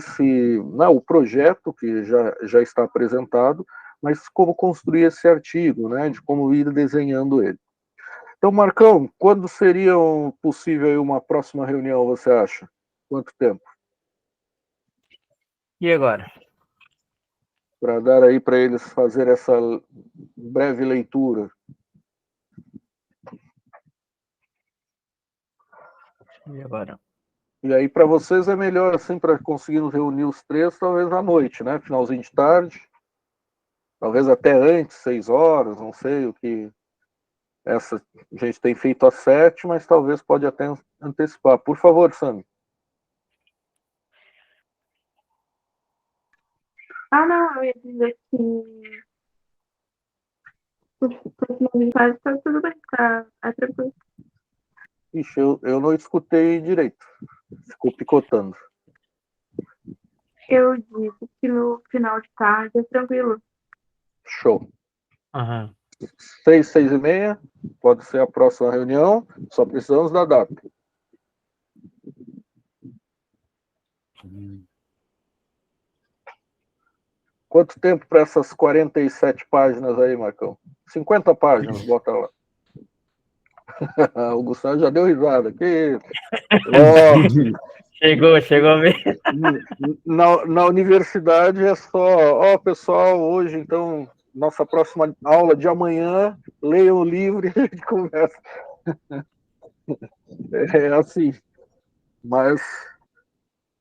o projeto que já está apresentado, mas como construir esse artigo, né, de como ir desenhando ele. Então, Marcão, quando seria possível uma próxima reunião, você acha? Quanto tempo? E agora? Para dar aí para eles fazer essa breve leitura. E agora? E aí, para vocês é melhor, assim, para conseguirmos reunir os três, talvez à noite, né? Finalzinho de tarde. Talvez até antes, 6 horas, não sei o que. Essa a gente tem feito às 7, mas talvez pode até antecipar. Por favor, Sami. Não, eu ia dizer que próximo fase tá tudo bem, é tranquilo. Ixi, eu não escutei direito. Ficou picotando. Eu disse que no final de tarde é tranquilo. Show. Aham. 6, 6 e meia, pode ser a próxima reunião, só precisamos da data. Quanto tempo para essas 47 páginas aí, Marcão? 50 páginas, bota lá. O Gustavo já deu risada. Que... Chegou mesmo. Na universidade é só, pessoal, hoje, então, nossa próxima aula de amanhã, leiam o livro e a gente conversa. É assim. Mas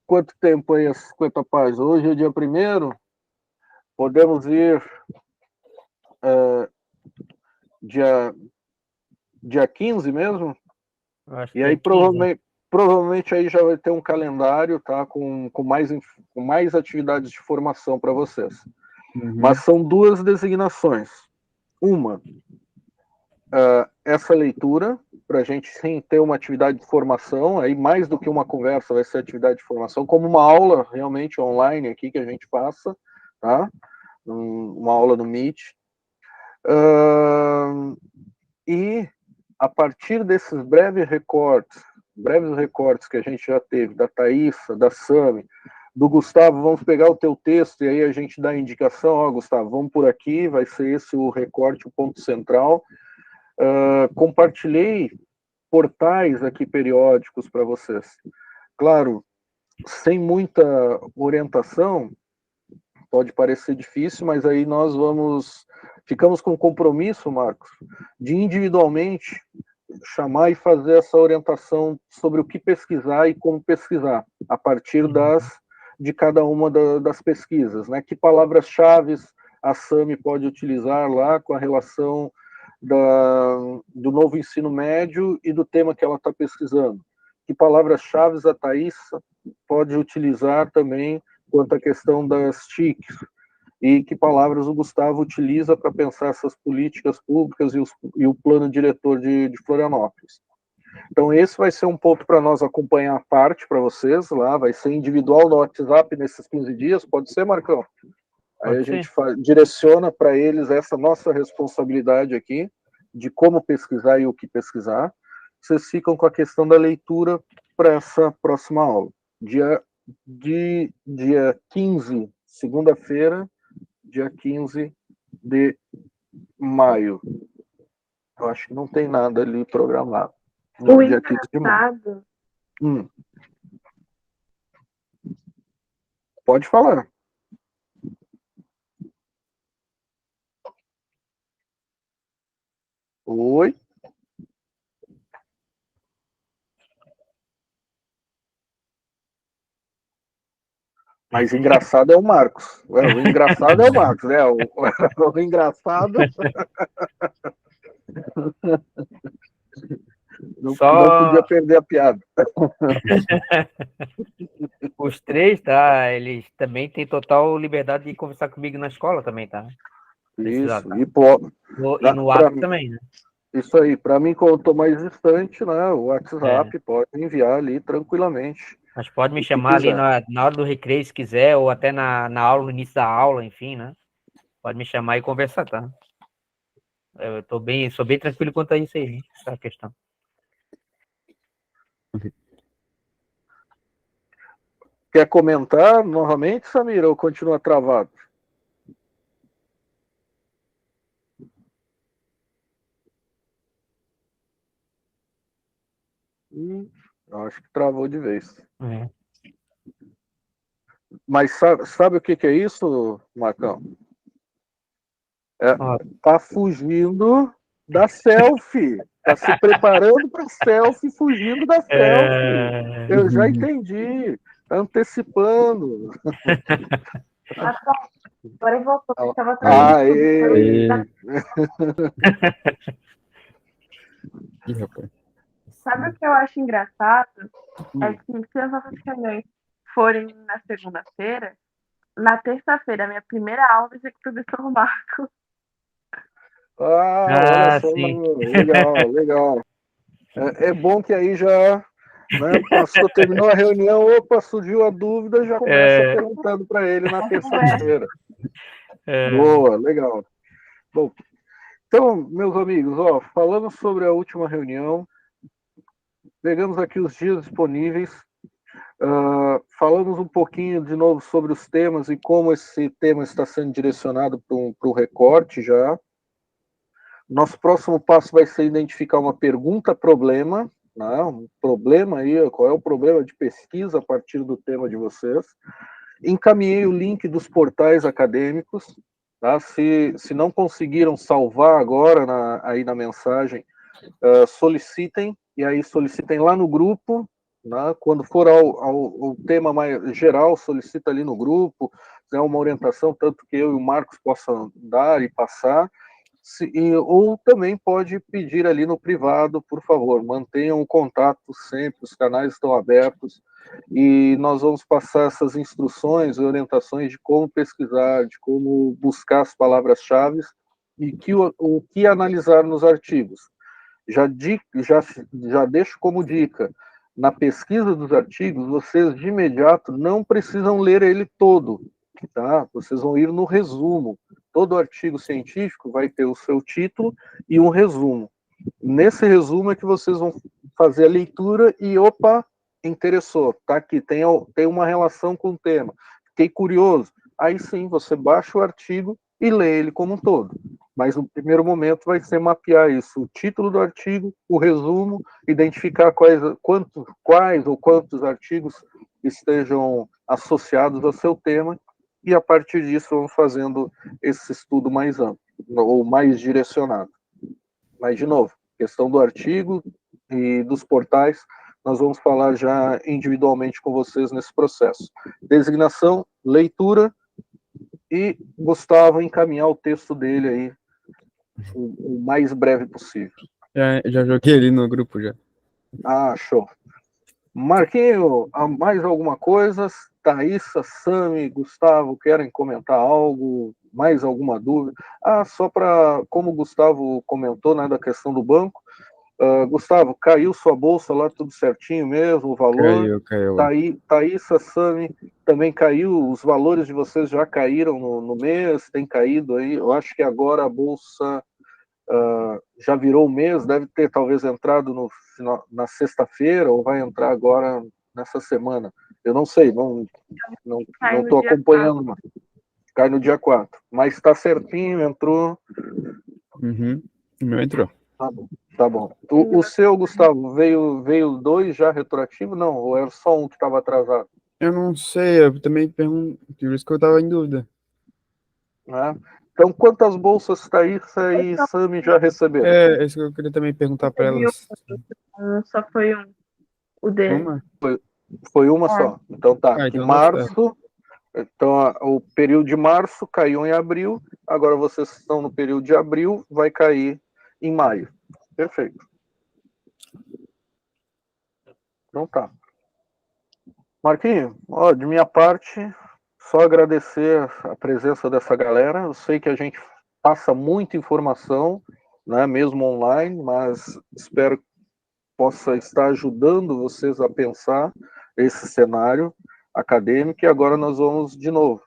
quanto tempo aí as 50 páginas? Hoje é dia 1º, podemos ir dia 15 mesmo? E aí provavelmente aí já vai ter um calendário, tá, com mais atividades de formação para vocês. Mas são 2 designações. Uma, essa leitura, para a gente sim ter uma atividade de formação, aí mais do que uma conversa, vai ser atividade de formação, como uma aula realmente online aqui que a gente passa, tá? Uma aula no Meet. E a partir desses breves recortes que a gente já teve, da Thaísa, da Sami, do Gustavo, vamos pegar o teu texto e aí a gente dá a indicação, ó, Gustavo, vamos por aqui, vai ser esse o recorte, o ponto central. Compartilhei portais aqui periódicos para vocês. Claro, sem muita orientação, pode parecer difícil, mas aí nós ficamos com o compromisso, Marcos, de individualmente chamar e fazer essa orientação sobre o que pesquisar e como pesquisar, a partir de cada uma das pesquisas, né? Que palavras-chave a Sami pode utilizar lá com a relação do novo ensino médio e do tema que ela está pesquisando. Que palavras-chave a Thaísa pode utilizar também quanto à questão das TICs, e que palavras o Gustavo utiliza para pensar essas políticas públicas e o plano diretor de Florianópolis. Então, esse vai ser um ponto para nós acompanhar a parte para vocês lá, vai ser individual no WhatsApp nesses 15 dias, pode ser, Marcão? Aí a gente direciona para eles essa nossa responsabilidade aqui, de como pesquisar e o que pesquisar. Vocês ficam com a questão da leitura para essa próxima aula. Dia 15, segunda-feira, dia 15 de maio. Eu acho que não tem nada ali programado. O dia 15 de maio. Pode falar. Oi? Mas engraçado é o Marcos. O engraçado é o Marcos, né? O engraçado. Não podia perder a piada. Os 3, tá? Eles também têm total liberdade de conversar comigo na escola também, tá? Isso. Tá? E no WhatsApp também, né? Isso aí. Para mim, como eu estou mais distante, né? O WhatsApp pode enviar ali tranquilamente. Mas pode me o que chamar ali quiser. na hora do recreio, se quiser, ou até na aula, no início da aula, enfim, né? Pode me chamar e conversar, tá? Eu sou bem tranquilo quanto a isso aí, né? Essa questão. Quer comentar novamente, Samir, ou continua travado? Eu acho que travou de vez. É. Mas sabe o que é isso, Marcão? Ó, Tá fugindo da selfie. Tá se preparando para selfie, fugindo da selfie. Eu já entendi. Tá antecipando. Ah, tá. Agora voltou, porque estava Aí, travando tudo. Aê! Ih, rapaz. Sabe o que eu acho engraçado? É Hum. que se as nossas reuniões forem na segunda-feira, na terça-feira, a minha primeira aula vai ser com o professor Marco. Olha Ah, só, sim. legal, legal. É bom que aí já, né, passou, terminou a reunião, opa, surgiu a dúvida, já começa É, perguntando para ele na Uma conversa. terça-feira. é, Boa, legal. Bom, então, meus amigos, ó, falamos sobre a última reunião, pegamos aqui os dias disponíveis, falamos um pouquinho de novo sobre os temas e como esse tema está sendo direcionado para o recorte já. Nosso próximo passo vai ser identificar uma pergunta-problema, né? Um problema aí, qual é o problema de pesquisa a partir do tema de vocês. Encaminhei o link dos portais acadêmicos, tá? Se não conseguiram salvar agora aí na mensagem, solicitem, e aí solicitem lá no grupo, né? Quando for ao tema mais geral, solicita ali no grupo, é uma orientação, tanto que eu e o Marcos possam dar e passar, ou também pode pedir ali no privado, por favor, mantenham o contato sempre, os canais estão abertos, e nós vamos passar essas instruções e orientações de como pesquisar, de como buscar as palavras-chave e o que analisar nos artigos. Já deixo como dica, na pesquisa dos artigos, vocês de imediato não precisam ler ele todo, tá? Vocês vão ir no resumo. Todo artigo científico vai ter o seu título e um resumo. Nesse resumo é que vocês vão fazer a leitura e, opa, interessou, tá aqui, tem uma relação com o tema. Fiquei curioso. Aí sim, você baixa o artigo e lê ele como um todo. Mas no primeiro momento vai ser mapear isso, o título do artigo, o resumo, identificar quais ou quantos artigos estejam associados ao seu tema, e a partir disso vamos fazendo esse estudo mais amplo, ou mais direcionado. Mas, de novo, questão do artigo e dos portais, nós vamos falar já individualmente com vocês nesse processo. Designação, leitura, e Gustavo encaminhar o texto dele aí o mais breve possível. Já joguei ali no grupo já. Ah, show. Marquinho, mais alguma coisa? Thaísa, Sami, Gustavo, querem comentar algo? Mais alguma dúvida? Só para, como o Gustavo comentou, né, da questão do banco, Gustavo, caiu sua bolsa lá, tudo certinho mesmo, o valor? Caiu lá. Thaísa, Sami, também caiu, os valores de vocês já caíram no mês, tem caído aí, eu acho que agora a bolsa já virou o mês, deve ter talvez entrado na sexta-feira, ou vai entrar agora nessa semana. Eu não sei, não estou acompanhando, mas cai no dia 4. Mas está certinho, entrou. Uhum. O meu entrou. Tá bom. Tá bom. O seu, Gustavo, veio 2 já retroativo? Não, ou era só um que estava atrasado? Eu não sei, eu também pergunto, por isso que eu tava em dúvida. Né? Então, quantas bolsas Thaísa e Sami já receberam? É isso que eu queria também perguntar para elas. Só foi um. O dele. Uma? Foi uma só. Então tá, que Então tá certo. março. Então, o período de março caiu em abril, agora vocês estão no período de abril, vai cair em maio. Perfeito. Então tá. Marquinhos, ó, de minha parte, só agradecer a presença dessa galera. Eu sei que a gente passa muita informação, né, mesmo online, mas espero que possa estar ajudando vocês a pensar. esse cenário acadêmico, e agora nós vamos, de novo,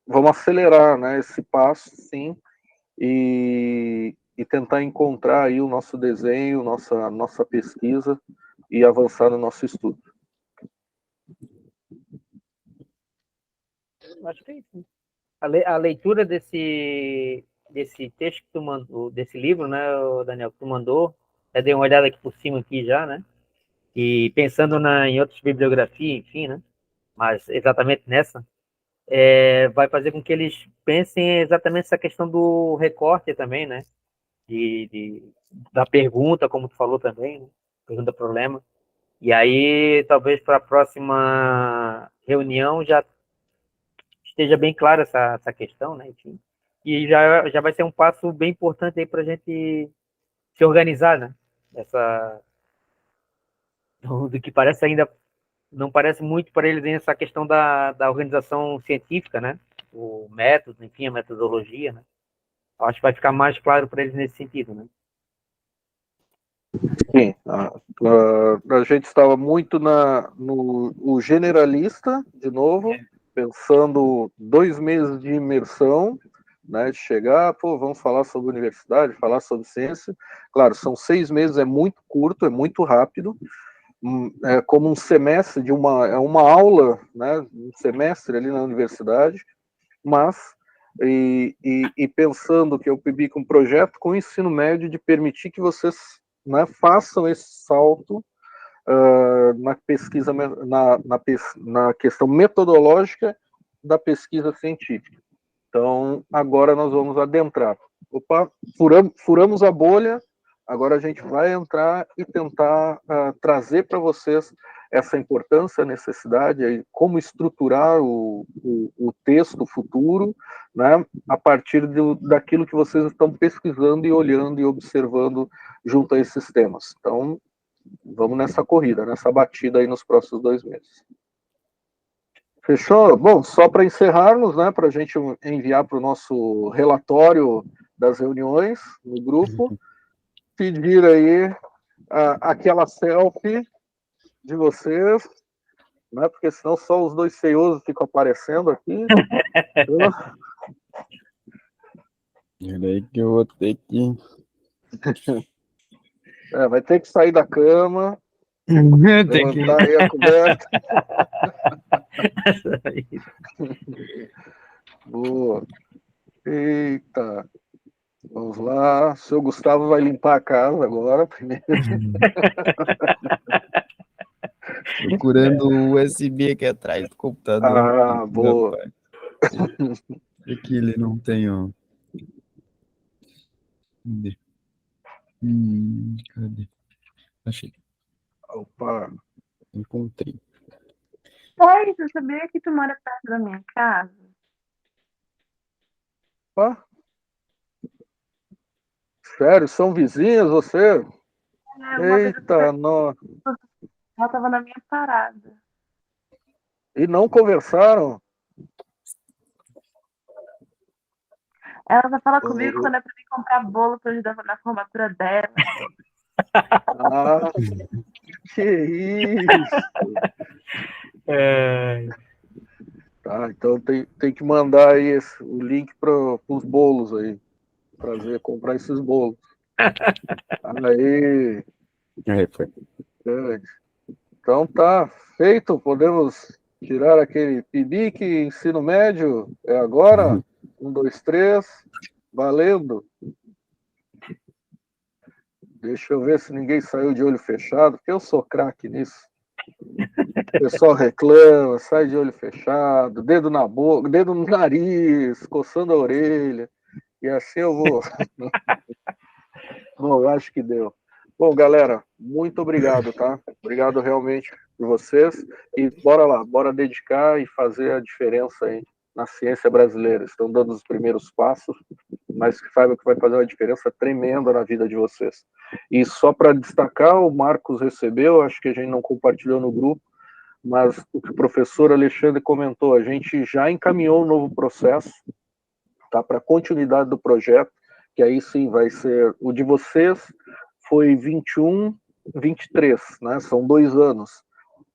vamos acelerar, né, esse passo, sim, e tentar encontrar aí o nosso desenho, nossa pesquisa, e avançar no nosso estudo. Acho que é isso. A leitura desse texto que tu mandou, desse livro, né, Daniel, que tu mandou, eu dei uma olhada aqui por cima aqui já, né? E pensando em outras bibliografias, enfim, né? Mas exatamente nessa, vai fazer com que eles pensem exatamente essa questão do recorte também, né? Da pergunta, como tu falou também, né? Pergunta-problema. E aí, talvez para a próxima reunião já esteja bem clara essa questão, né? Enfim. E já vai ser um passo bem importante aí para a gente se organizar, né? Do que parece ainda, não parece muito para eles essa questão da organização científica, né? O método, enfim, a metodologia, né? Acho que vai ficar mais claro para eles nesse sentido, né? Sim, a gente estava muito no generalista, de novo, pensando 2 meses de imersão, né, de chegar, vamos falar sobre universidade, falar sobre ciência. Claro, são 6 meses, é muito curto, é muito rápido, é como um semestre é uma aula, né, um semestre ali na universidade, mas pensando que eu peguei com um projeto com o ensino médio de permitir que vocês, né, façam esse salto na pesquisa, na questão metodológica da pesquisa científica. Então, agora nós vamos adentrar. Opa, furamos a bolha, agora a gente vai entrar e tentar trazer para vocês essa importância, a necessidade, como estruturar o texto futuro, né, a partir daquilo que vocês estão pesquisando e olhando e observando junto a esses temas. Então, vamos nessa corrida, nessa batida aí nos próximos 2 meses. Fechou? Bom, só para encerrarmos, né, para a gente enviar para o nosso relatório das reuniões no grupo, pedir aí aquela selfie de vocês, né, porque senão só os 2 feiosos ficam aparecendo aqui. Peraí que eu vou ter que... Vai ter que sair da cama, levantar aí a coberta. Boa. Eita. Vamos lá. O seu Gustavo vai limpar a casa agora, primeiro. Procurando o USB aqui atrás do computador. Boa. Aqui ele não tem, ó. Cadê? Achei. Opa. Encontrei. Pois, eu sabia que tu mora perto da minha casa. Opa. Sério, são vizinhos você? Eita, não. Ela tava na minha parada. E não conversaram? Ela só fala comigo quando é pra mim comprar bolo pra ajudar na formatura dela. Que isso! Tá, então tem que mandar aí o link para os bolos aí, para comprar esses bolos. Aí. Foi. Então tá feito, podemos tirar aquele pibique, ensino médio, é agora? 1, 2, 3, valendo. Deixa eu ver se ninguém saiu de olho fechado, porque eu sou craque nisso. O pessoal reclama, sai de olho fechado, dedo na boca, dedo no nariz, coçando a orelha, e assim eu vou. Bom, eu acho que deu. Bom, galera, muito obrigado, tá? Obrigado realmente por vocês, e bora lá, bora dedicar e fazer a diferença aí na ciência brasileira. Estão dando os primeiros passos, mas que saibam que vai fazer uma diferença tremenda na vida de vocês. E só para destacar, o Marcos recebeu, acho que a gente não compartilhou no grupo, mas o que o professor Alexandre comentou, a gente já encaminhou um novo processo, tá, para continuidade do projeto, que aí sim vai ser o de vocês, foi 21, 23, né, são 2 anos.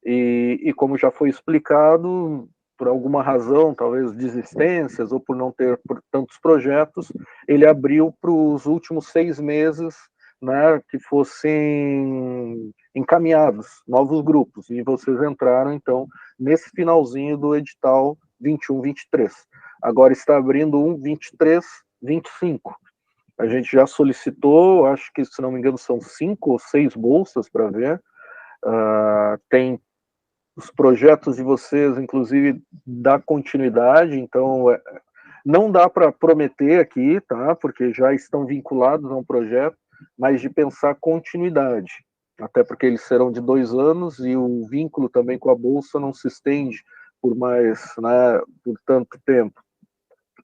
e como já foi explicado, por alguma razão, talvez desistências ou por não ter tantos projetos, ele abriu para os últimos 6 meses, né, que fossem encaminhados novos grupos, e vocês entraram, então, nesse finalzinho do edital 21-23. Agora está abrindo um 23-25. A gente já solicitou, acho que, se não me engano, são 5 ou 6 bolsas para ver. Tem os projetos de vocês, inclusive, da continuidade, então não dá para prometer aqui, tá? Porque já estão vinculados a um projeto, mas de pensar continuidade, até porque eles serão de 2 anos e o vínculo também com a bolsa não se estende por mais, né, por tanto tempo.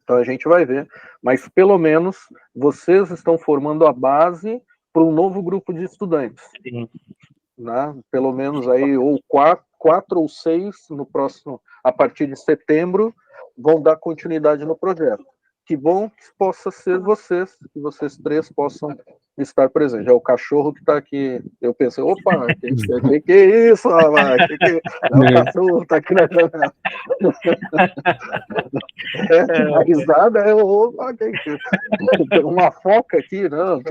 Então a gente vai ver, mas pelo menos vocês estão formando a base para um novo grupo de estudantes. Sim. Né? Pelo menos aí, ou 4 ou 6 no próximo, a partir de setembro, vão dar continuidade no projeto. Que bom que possa ser vocês, que vocês 3 possam estar presentes. É o cachorro que está aqui. Eu pensei, opa, que é isso, rapaz? O cachorro está aqui na janela. A risada é opa, tem uma foca aqui, não?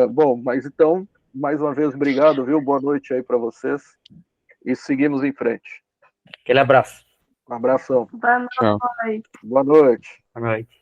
Bom, mas então, mais uma vez, obrigado, viu? Boa noite aí para vocês. E seguimos em frente. Aquele abraço. Um abração. Boa Tchau. noite. Boa noite. Boa noite.